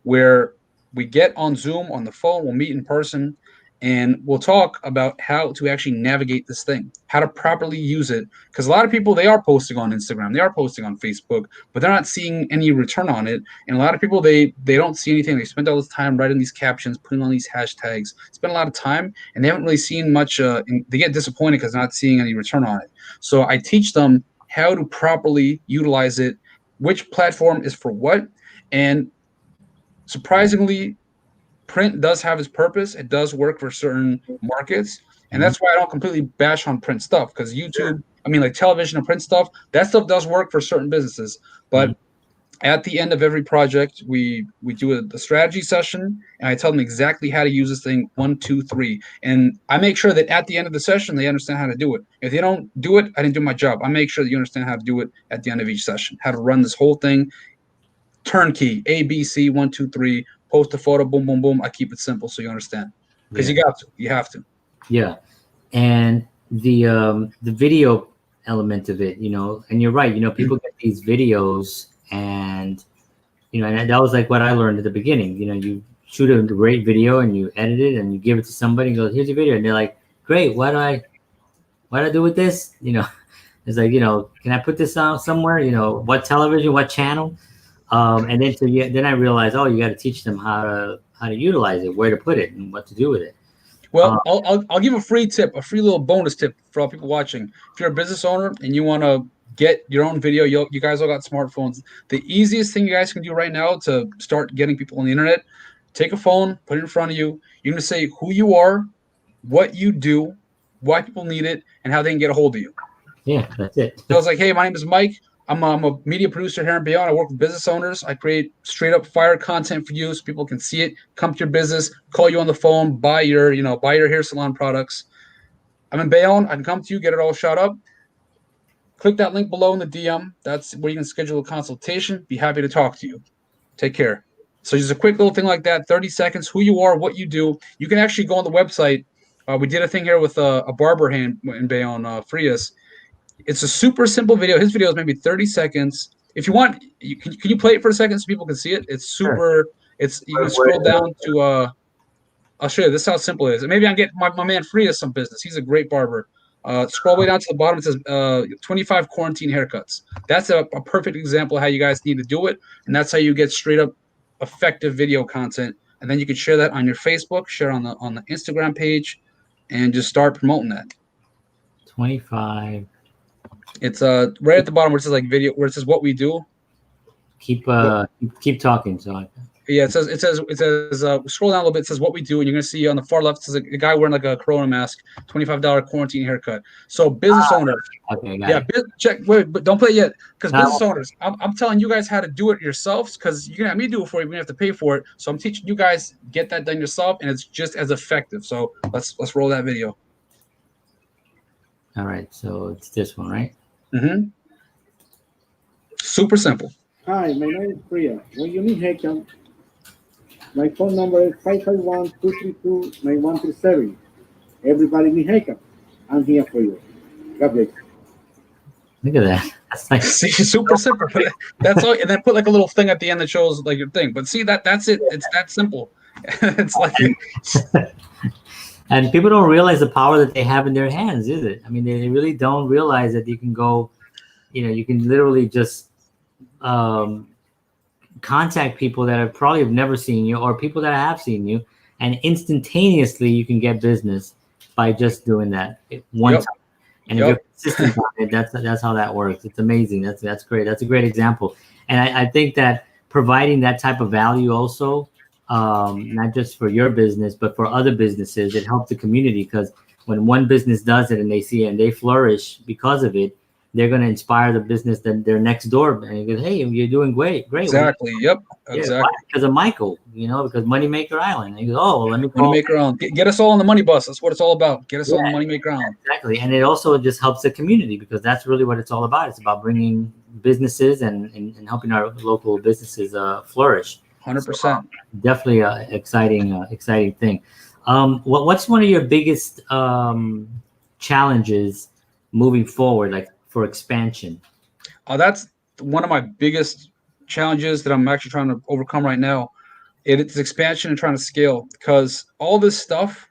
where we get on Zoom, on the phone, we'll meet in person, and we'll talk about how to actually navigate this thing, how to properly use it. Because a lot of people, they are posting on Instagram, they are posting on Facebook, but they're not seeing any return on it. And a lot of people, they don't see anything. They spend all this time writing these captions, putting on these hashtags, spend a lot of time, and they haven't really seen much. They get disappointed because they're not seeing any return on it. So I teach them how to properly utilize it, which platform is for what. And surprisingly, print does have its purpose. It does work for certain markets. And that's why I don't completely bash on print stuff, because YouTube, I mean, like television and print stuff, that stuff does work for certain businesses. But at the end of every project, we do a strategy session, and I tell them exactly how to use this thing, 1, 2, 3. And I make sure that at the end of the session, they understand how to do it. If they don't do it, I didn't do my job. I make sure that you understand how to do it at the end of each session, how to run this whole thing turnkey, A, B, C, 1, 2, 3, post a photo, boom, boom, boom. I keep it simple so you understand, because you have to. Yeah. And the video element of it, you know, and you're right, you know, people get these videos, and, you know, and that was like what I learned at the beginning. You know, you shoot a great video and you edit it and you give it to somebody and go, here's your video, and they're like, great, what do I do with this? It's like, can I put this on somewhere? What television, what channel? And then then I realized, oh, you got to teach them how to utilize it, where to put it, and what to do with it. Well, I'll give a free tip, a free little bonus tip for all people watching. If you're a business owner and you want to get your own video, you guys all got smartphones. The easiest thing you guys can do right now to start getting people on the internet, take a phone, put it in front of you. You're going to say who you are, what you do, why people need it, and how they can get a hold of you. Yeah, that's it. So I was like, hey, my name is Mike. I'm a media producer here in Bayonne. I work with business owners. I create straight up fire content for you so people can see it, come to your business, call you on the phone, buy your hair salon products. I'm in Bayonne. I can come to you, get it all shot up. Click that link below in the DM. That's where you can schedule a consultation. Be happy to talk to you. Take care. So just a quick little thing like that, 30 seconds, who you are, what you do. You can actually go on the website. We did a thing here with a barber hand in Bayonne, Frias. It's a super simple video. His video is maybe 30 seconds. If you want, can you play it for a second so people can see it? It's super. Sure. You can scroll down to. I'll show you. This is how simple it is. Maybe I can get my man Frias some business. He's a great barber. Scroll way down to the bottom. It says 25 quarantine haircuts. That's a perfect example of how you guys need to do it, and that's how you get straight up effective video content. And then you can share that on your Facebook, share on the Instagram page, and just start promoting that. 25. It's right at the bottom where it says like video, where it says what we do. Keep talking. So yeah, it says scroll down a little bit. It says what we do, and you're gonna see on the far left it says a guy wearing like a Corona mask, $25 quarantine haircut. So business owners, okay, check. Wait, but don't play it yet, because business owners, I'm telling you guys how to do it yourselves, because you're gonna have me do it for you. You're gonna have to pay for it. So I'm teaching you guys get that done yourself, and it's just as effective. So let's roll that video. All right, so it's this one, right? Mm-hmm. Super simple. Hi, my name is Priya. When you need haircut, my phone number is 551-232-9137. Everybody need haircut. I'm here for you. God bless. Look at that. That's like super simple. That's all, and then put like a little thing at the end that shows like your thing. But see that's it. It's that simple. It's like. And people don't realize the power that they have in their hands, is it? I mean, they really don't realize that you can go, you can literally just contact people that have probably never seen you, or people that have seen you, and instantaneously you can get business by just doing that one time. And if you're consistent on it, that's how that works. It's amazing. That's great. That's a great example. And I think that providing that type of value also, not just for your business, but for other businesses, it helps the community, because when one business does it and they see it and they flourish because of it, they're going to inspire the business that they're next door, and you go, hey, you're doing great. Exactly. Yep. Exactly. Because of Michael, because Moneymaker Island. And you go, oh, well, let me call Moneymaker Island. Get us all on the money bus. That's what it's all about. Get us all on the Moneymaker Island. Exactly. And it also just helps the community, because that's really what it's all about. It's about bringing businesses and helping our local businesses flourish. 100%. So, definitely an exciting thing. What's one of your biggest challenges moving forward, like for expansion? That's one of my biggest challenges that I'm actually trying to overcome right now. It's expansion and trying to scale, because all this stuff,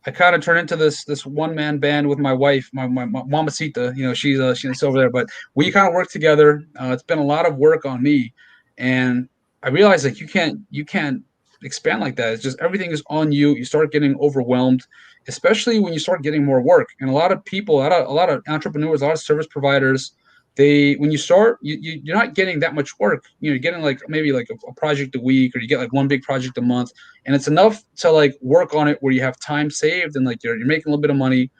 I kind of turned into this one-man band with my wife, my mamacita. She's over there, but we kind of work together. It's been a lot of work on me, and I realized like you can't expand like that. It's just everything is on you. You start getting overwhelmed, especially when you start getting more work. And a lot of people, a lot of entrepreneurs, a lot of service providers, when you start, you're not getting that much work. You're getting like maybe like a project a week, or you get like one big project a month, and it's enough to like work on it where you have time saved and like you're making a little bit of money.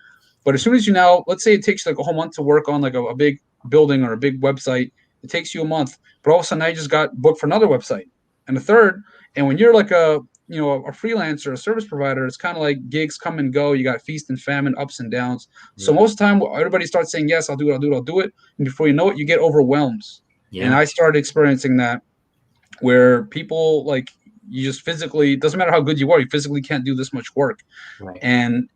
But as soon as let's say it takes like a whole month to work on like a big building or a big website, it takes you a month, but all of a sudden now you just got booked for another website and a third. And when you're like a freelancer, a service provider, it's kind of like gigs come and go. You got feast and famine, ups and downs. Yeah. So most of the time, everybody starts saying, yes, I'll do it. And before you know it, you get overwhelmed. Yeah. And I started experiencing that, where people like, you just physically, doesn't matter how good you are, you physically can't do this much work. Right. And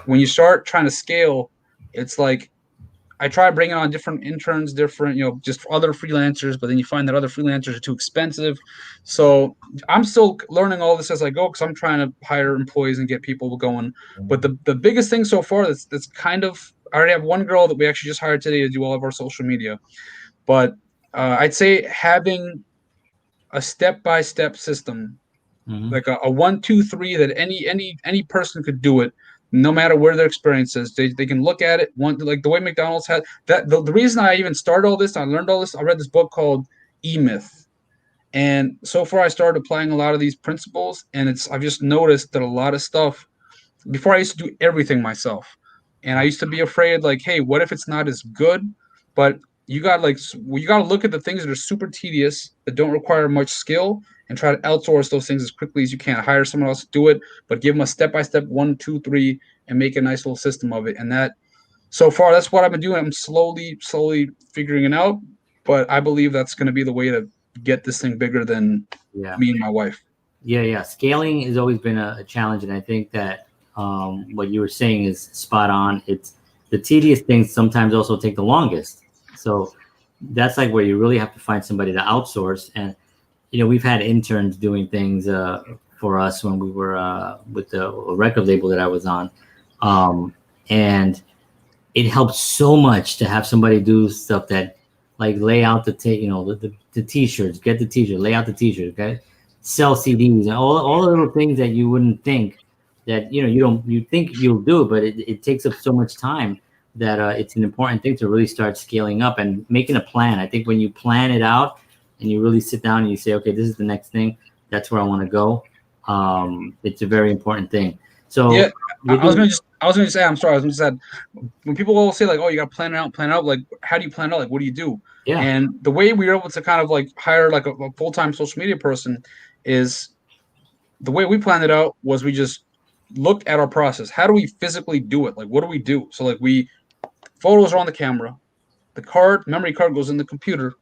when you start trying to scale, it's like, I try bringing on different interns, different, just other freelancers, but then you find that other freelancers are too expensive. So I'm still learning all this as I go because I'm trying to hire employees and get people going. But the biggest thing so far that's kind of, I already have one girl that we actually just hired today to do all of our social media. But I'd say having a step-by-step system, like a 1, 2, 3, that any person could do it, no matter where their experience is. They can look at it like the way McDonald's had that. The reason I even started all this, I learned all this, I read this book called E-Myth. And so far I started applying a lot of these principles, and I've just noticed that a lot of stuff, before I used to do everything myself. And I used to be afraid, like, hey, what if it's not as good? But you got to look at the things that are super tedious, that don't require much skill, and try to outsource those things as quickly as you can. Hire someone else to do it, but give them a step-by-step 1, 2, 3, and make a nice little system of it. And that, so far, that's what I've been doing. I'm slowly figuring it out, but I believe that's going to be the way to get this thing bigger than me and my wife. Yeah. Scaling has always been a challenge, and I think that what you were saying is spot on. It's the tedious things sometimes also take the longest. So that's like where you really have to find somebody to outsource. And we've had interns doing things for us when we were with the record label that I was on, and it helps so much to have somebody do stuff that, like, lay out the t-shirts, get the t-shirt, lay out the t-shirt, okay, sell CDs, and all the little things that you wouldn't think that you think you'll do, but it takes up so much time that it's an important thing to really start scaling up and making a plan. I think when you plan it out and you really sit down and you say, okay, this is the next thing, that's where I want to go. It's a very important thing. So yeah, I was going to say, I'm sorry, I was going to say, when people all say, like, oh, you got to plan it out, like, how do you plan it out? Like, what do you do? Yeah. And the way we were able to kind of like hire like a full-time social media person is, the way we planned it out was we just looked at our process. How do we physically do it? Like, what do we do? So, like, photos are on the camera, the memory card goes in the computer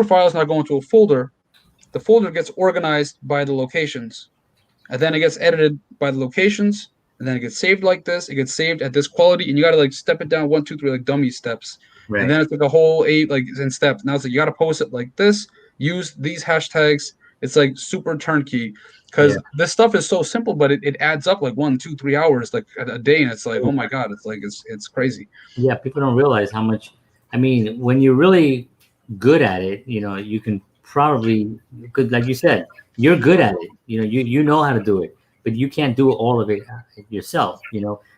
files now go into a folder, the folder gets organized by the locations, and then it gets edited by the locations, and then it gets saved like this, it gets saved at this quality, and you got to like step it down 1, 2, 3, like dummy steps. Right. And then it's like a whole 8 like in steps. Now it's like you got to post it like this, use these hashtags. It's like super turnkey, because this stuff is so simple, but it adds up like 1, 2, 3 hours like a day, and it's like, oh my god, it's like it's crazy. Yeah, people don't realize how much. I mean, when you're really good at it, you can probably, like you said, you're good at it. You know how to do it, but you can't do all of it yourself.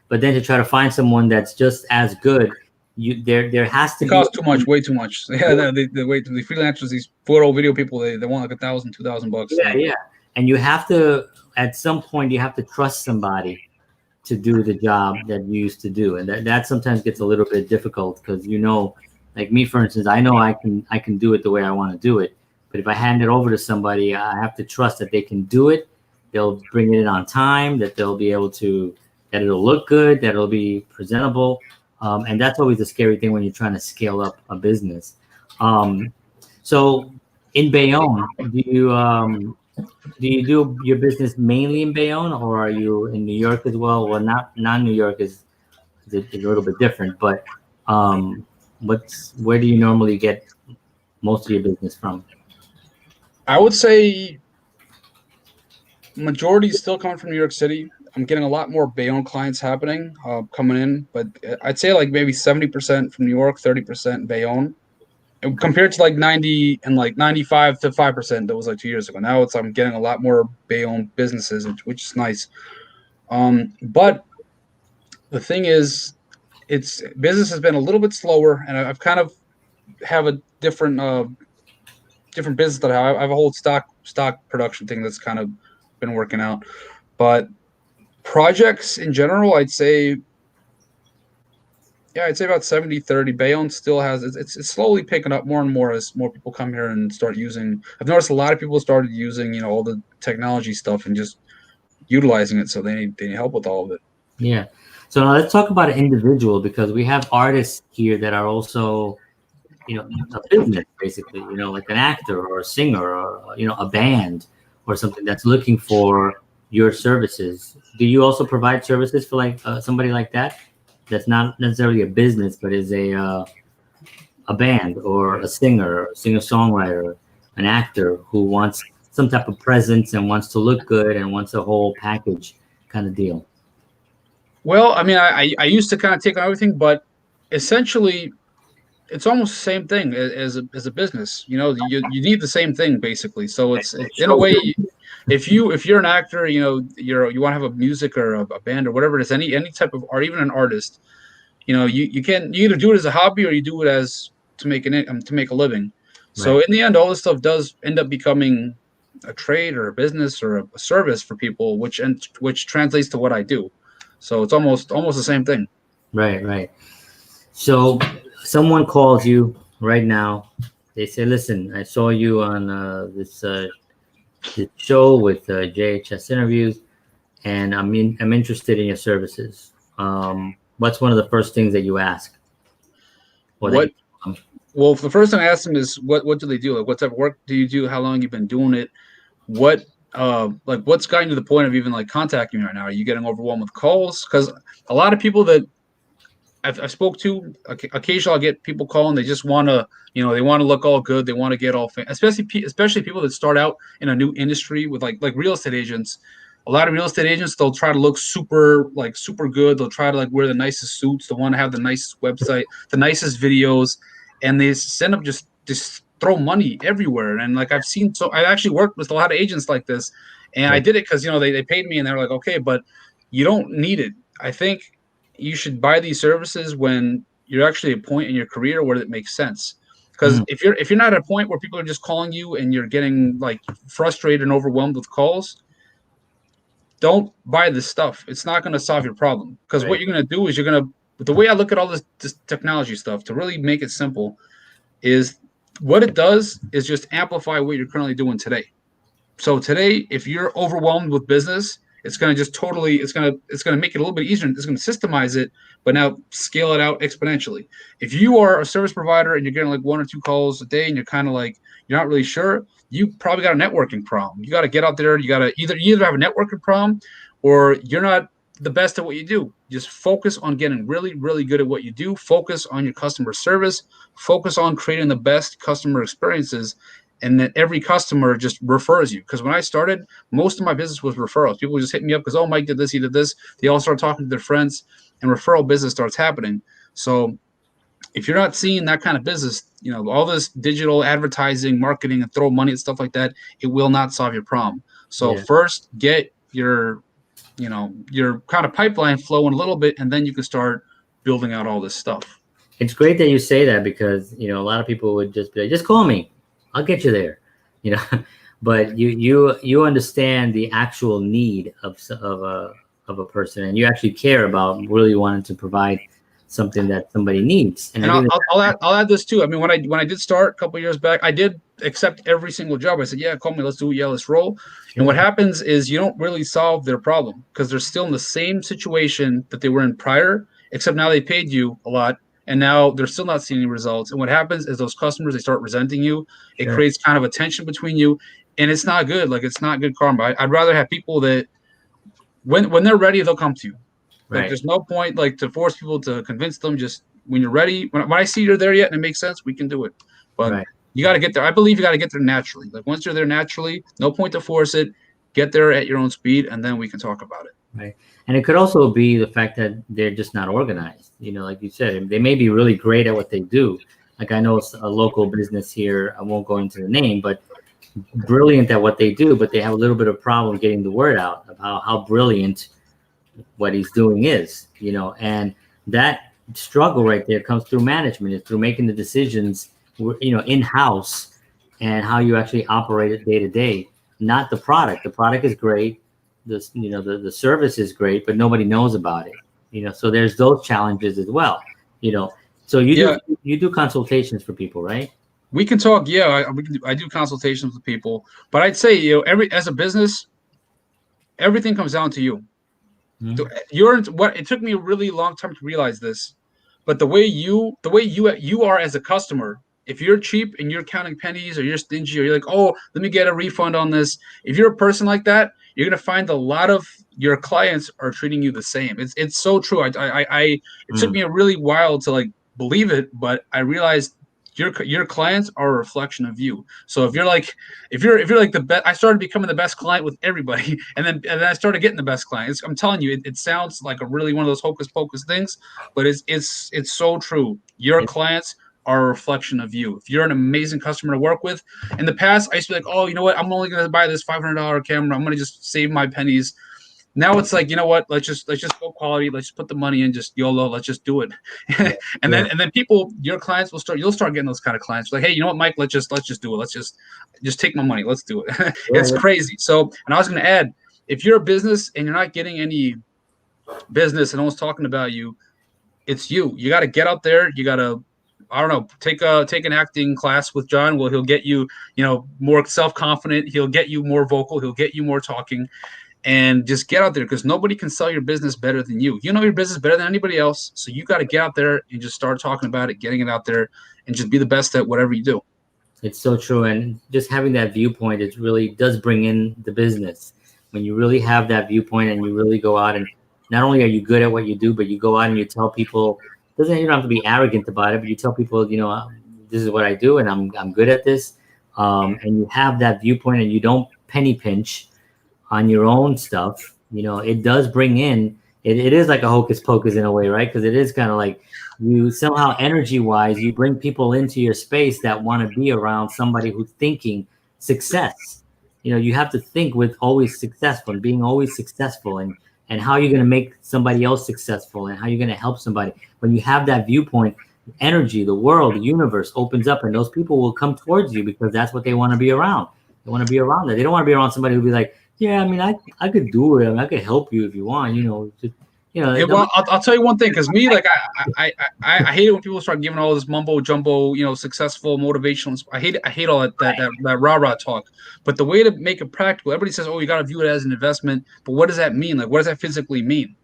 But then to try to find someone that's just as good, there has to be. It costs too much, way too much. Yeah, the freelancers, these photo video people, they want like $1,000, $2,000. Yeah. And you have to, at some point, you have to trust somebody to do the job that you used to do, and that sometimes gets a little bit difficult because like me, for instance, I know I can do it the way I want to do it, but if I hand it over to somebody, I have to trust that they can do it. They'll bring it in on time, that they'll be able to, that it'll look good, that it'll be presentable. And that's always a scary thing when you're trying to scale up a business. So in Bayonne, do you do your business mainly in Bayonne, or are you in New York as well? Well, not New York is a little bit different, but where do you normally get most of your business from? I would say majority is still coming from New York City. I'm getting a lot more Bayonne clients happening, coming in, but I'd say like maybe 70% from New York, 30% Bayonne, compared to like 90 and like 95 to 5% that was like 2 years ago. Now I'm getting a lot more Bayonne businesses, which is nice. But the thing is, business has been a little bit slower, and I've kind of have a different business that I have a whole stock production thing that's kind of been working out. But projects in general, I'd say about 70-30. Bayonne still has, it's slowly picking up more and more as more people come here and start using. I've noticed a lot of people started using, all the technology stuff and just utilizing it. So they need help with all of it. Yeah. So now let's talk about an individual, because we have artists here that are also, a business basically, like an actor or a singer or, a band or something that's looking for your services. Do you also provide services for like somebody like that? that's not necessarily a business, but is a band or a singer, a singer-songwriter, an actor who wants some type of presence and wants to look good and wants a whole package kind of deal? Well, I mean, I used to kind of take on everything, but essentially, it's almost the same thing as a business. You know, you need the same thing basically. So it's in a way, if you're an actor, you know, you want to have a music or a band or whatever it is, any type of art, even an artist, you know, you either do it as a hobby or you do it as to make to make a living. So Right. in the end, all this stuff does end up becoming a trade or a business or a service for people, which translates to what I do. So it's almost the same thing. Right, right. So someone calls you right now. They say, "Listen, I saw you on this show with JHS interviews, and I'm interested in your services." What's one of the first things that you ask? Or that What you, Well, the first thing I ask them is what do they do? Like what type of work do you do? How long you've been doing it? What like what's gotten you to the point of even like contacting me right now? Are you getting overwhelmed with calls? Because a lot of people that I spoke to, occasionally I'll get people calling. They just want to, you know, they want to look all good. They want to get all, especially people that start out in a new industry with like real estate agents. A lot of real estate agents, they'll try to look super good. They'll try to like wear the nicest suits. They want to have the nicest website, the nicest videos, and they send up just throw money everywhere. And like I actually worked with a lot of agents like this, and I did it because you know they paid me and they were like, okay, but you don't need it. I think you should buy these services when you're actually at a point in your career where it makes sense. Because if you're not at a point where people are just calling you and you're getting like frustrated and overwhelmed with calls, don't buy this stuff. It's not going to solve your problem. Because what right, you're going to do is the way I look at all this technology stuff to really make it simple is what it does is just amplify what you're currently doing today. So today, if you're overwhelmed with business, it's going to just totally, it's going to make it a little bit easier. It's going to systemize it, but now scale it out exponentially. If you are a service provider and you're getting like 1 or 2 calls a day and you're kind of like, you're not really sure, you probably got a networking problem. You got to get out there. You got to either have a networking problem or you're not the best at what you do. Just focus on getting really, really good at what you do. Focus on your customer service. Focus on creating the best customer experiences, and that every customer just refers you. Because when I started, most of my business was referrals. People just hit me up because, oh, Mike did this, he did this. They all start talking to their friends, and referral business starts happening. So if you're not seeing that kind of business, you know, all this digital advertising, marketing, and throw money and stuff like that, it will not solve your problem. So first, get your kind of pipeline flowing a little bit, and then you can start building out all this stuff. It's great that you say that because you know a lot of people would just be like, "Just call me. I'll get you there," you know. But you understand the actual need of a person, and you actually care about really wanting to provide something that somebody needs. And I'll add this too. I mean, when I did start a couple of years back, I did accept every single job. I said, "Yeah, call me. Let's do it. Yeah, let's roll." Sure. And what happens is you don't really solve their problem because they're still in the same situation that they were in prior, except now they paid you a lot. And now they're still not seeing any results. And what happens is those customers, they start resenting you. It creates kind of a tension between you. And it's not good. Like, it's not good karma. I'd rather have people that when they're ready, they'll come to you. Like, there's no point, like, to force people to convince them. Just when you're ready, when I see you're there yet and it makes sense, we can do it. But you got to get there. I believe you got to get there naturally. Like, once you're there naturally, no point to force it. Get there at your own speed, and then we can talk about it. Right. And it could also be the fact that they're just not organized. You know, like you said, they may be really great at what they do. Like I know a local business here, I won't go into the name, but brilliant at what they do, but they have a little bit of problem getting the word out about how brilliant what he's doing is, you know, and that struggle right there comes through management. It's through making the decisions, you know, in-house and how you actually operate it day to day, not the product. The product is great. The service is great, but nobody knows about it, you know, so there's those challenges as well, you know. So you do consultations for people, right? We can talk. Yeah, I do consultations with people, but I'd say, you know, as a business, everything comes down to you. It took me a really long time to realize this, but the way you are as a customer, if you're cheap and you're counting pennies or you're stingy or you're like, oh, let me get a refund on this. If you're a person like that, you're going to find a lot of your clients are treating you the same. It's so true. It took me a really while to like believe it, but I realized your clients are a reflection of you. So if you're like the best, I started becoming the best client with everybody, and then I started getting the best clients. I'm telling you, it sounds like a really one of those hocus pocus things, but it's so true. Your clients are a reflection of you. If you're an amazing customer to work with, in the past I used to be like, oh, you know what, I'm only going to buy this $500 camera. I'm going to just save my pennies. Now it's like, you know what? Let's just go quality. Let's just put the money in. Just YOLO. Let's just do it. and then people, your clients you'll start getting those kind of clients. Like, hey, you know what, Mike? Let's just do it. Let's just take my money. Let's do it. It's crazy. So, and I was going to add, if you're a business and you're not getting any business and no one's talking about you, it's you. You got to get out there. You got to, I don't know, take an acting class with John. Well, he'll get you, more self-confident. He'll get you more vocal. He'll get you more talking. And just get out there, because nobody can sell your business better than you. You know your business better than anybody else. So you got to get out there and just start talking about it, getting it out there, and just be the best at whatever you do. It's so true. And just having that viewpoint, it really does bring in the business. When you really have that viewpoint and you really go out and not only are you good at what you do, but you go out and you tell people, you don't have to be arrogant about it, but you tell people, this is what I do and I'm good at this. And you have that viewpoint and you don't penny pinch on your own stuff. It does bring in, it is like a hocus pocus in a way, right? Because it is kind of like you somehow energy wise, you bring people into your space that want to be around somebody who's thinking success. You have to think with always successful and being always successful and how you're going to make somebody else successful and how you're going to help somebody. When you have that viewpoint, energy, the world, the universe opens up and those people will come towards you because that's what they want to be around. They want to be around that. They don't want to be around somebody who'll be like, yeah, I mean, I could do it. I mean, I could help you if you want, Yeah, well, I'll tell you one thing, because me, like, I hate it when people start giving all this mumbo jumbo, successful motivational. I hate all that rah-rah talk. But the way to make it practical, everybody says, oh, you got to view it as an investment. But what does that mean? Like, what does that physically mean?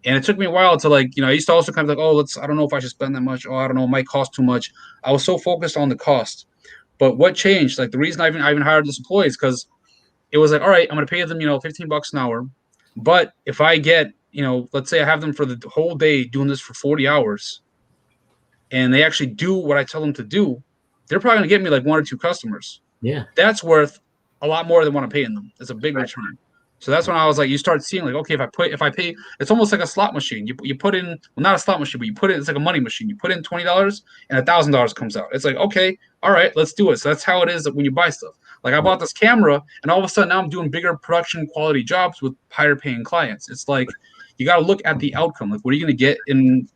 And it took me a while to, like, I used to also kind of like, oh, I don't know if I should spend that much. Oh, I don't know, it might cost too much. I was so focused on the cost. But what changed? Like, the reason I even hired this employee is because it was like, all right, I'm going to pay them, $15 an hour. But if I get, let's say I have them for the whole day doing this for 40 hours and they actually do what I tell them to do, they're probably going to get me like 1 or 2 customers. Yeah. That's worth a lot more than what I'm paying them. It's a big return. So that's when I was like, you start seeing like, okay, if I pay, it's almost like a slot machine. You put in, well, not a slot machine, but you put in, it's like a money machine. You put in $20 and $1,000 comes out. It's like, okay, all right, let's do it. So that's how it is when you buy stuff. Like I bought this camera and all of a sudden now I'm doing bigger production quality jobs with higher paying clients. It's like, you got to look at the outcome. Like, what are you going to get in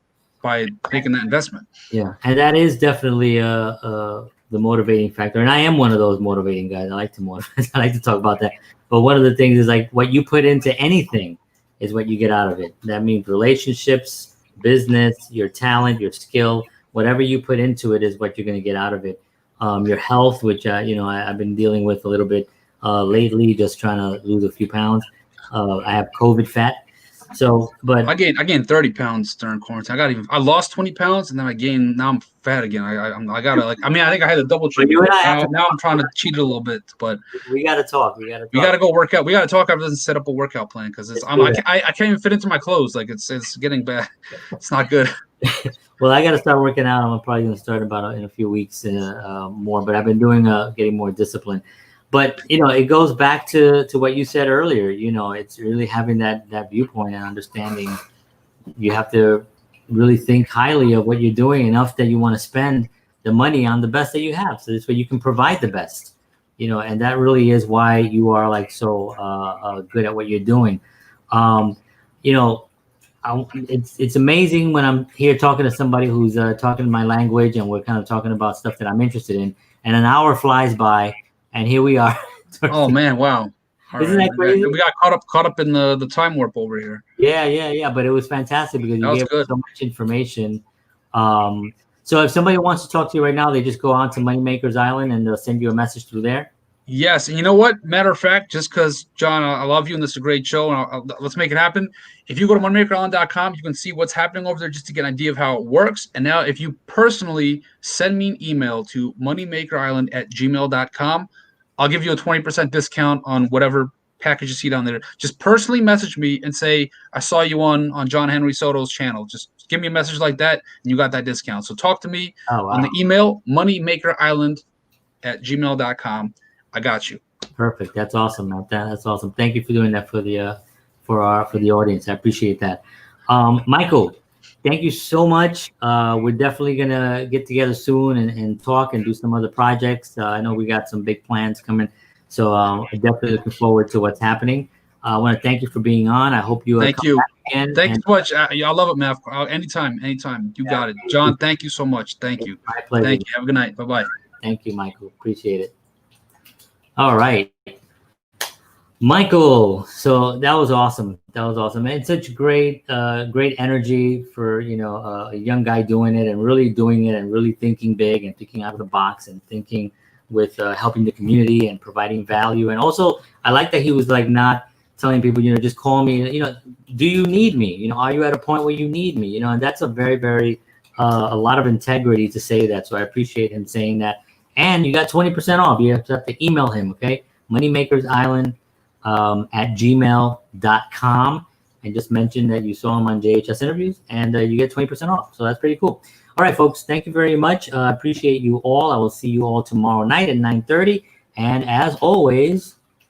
by making that investment? Yeah. And that is definitely the motivating factor. And I am one of those motivating guys. I like to motivate. I like to talk about that. But one of the things is like what you put into anything is what you get out of it. That means relationships, business, your talent, your skill, whatever you put into it is what you're going to get out of it. Your health, which, I've been dealing with a little bit lately, just trying to lose a few pounds. I have COVID fat. So, but I gained 30 pounds during quarantine. I lost 20 pounds and then now I'm fat again. I think I had a double check. Now I'm trying to cheat it a little bit, but we got to talk. We got to go work out. We got to talk after this and set up a workout plan because I can't even fit into my clothes. Like it's getting bad. It's not good. Well, I got to start working out. I'm probably going to start about in a few weeks more, but I've been doing getting more discipline. But, it goes back to what you said earlier. It's really having that viewpoint and understanding you have to really think highly of what you're doing enough that you want to spend the money on the best that you have. So this way you can provide the best, and that really is why you are like so good at what you're doing. It's amazing when I'm here talking to somebody who's talking my language and we're kind of talking about stuff that I'm interested in, and an hour flies by. And here we are. Oh man! Wow! Isn't that crazy? We got caught up in the time warp over here. Yeah. But it was fantastic because you gave us so much information. So if somebody wants to talk to you right now, they just go on to Moneymakers Island and they'll send you a message through there. Yes, and you know what? Matter of fact, just because John, I love you and this is a great show, and let's make it happen. If you go to MoneymakerIsland.com, you can see what's happening over there just to get an idea of how it works. And now, if you personally send me an email to moneymakerisland@gmail.com, I'll give you a 20% discount on whatever package you see down there. Just personally message me and say, I saw you on John Henry Soto's channel. Just give me a message like that, and you got that discount. So talk to me on the email, MoneymakerIsland@gmail.com. I got you. Perfect. That's awesome, man. That's awesome. Thank you for doing that for the audience. I appreciate that. Michael, thank you so much. We're definitely gonna get together soon and talk and do some other projects. I know we got some big plans coming, so I'm definitely looking forward to what's happening. I want to thank you for being on. I hope you. Thank you. Thank you so much. I love it, man. Anytime. You got it. John, thank you so much. Thank you. My pleasure. Thank you. Have a good night. Bye-bye. Thank you, Michael. Appreciate it. All right. Michael, so that was awesome. And such great energy for, a young guy doing it and really thinking big and thinking out of the box and thinking with helping the community and providing value. And also, I like that he was like not telling people, just call me, do you need me? Are you at a point where you need me? And that's a very, very, a lot of integrity to say that. So I appreciate him saying that. And you got 20% off. You have to email him, okay? MoneymakersIsland at gmail.com, and just mention that you saw him on JHS interviews, and you get 20% off. So that's pretty cool. All right, folks, thank you very much. Appreciate you all. I will see you all tomorrow night at 9:30. And as always,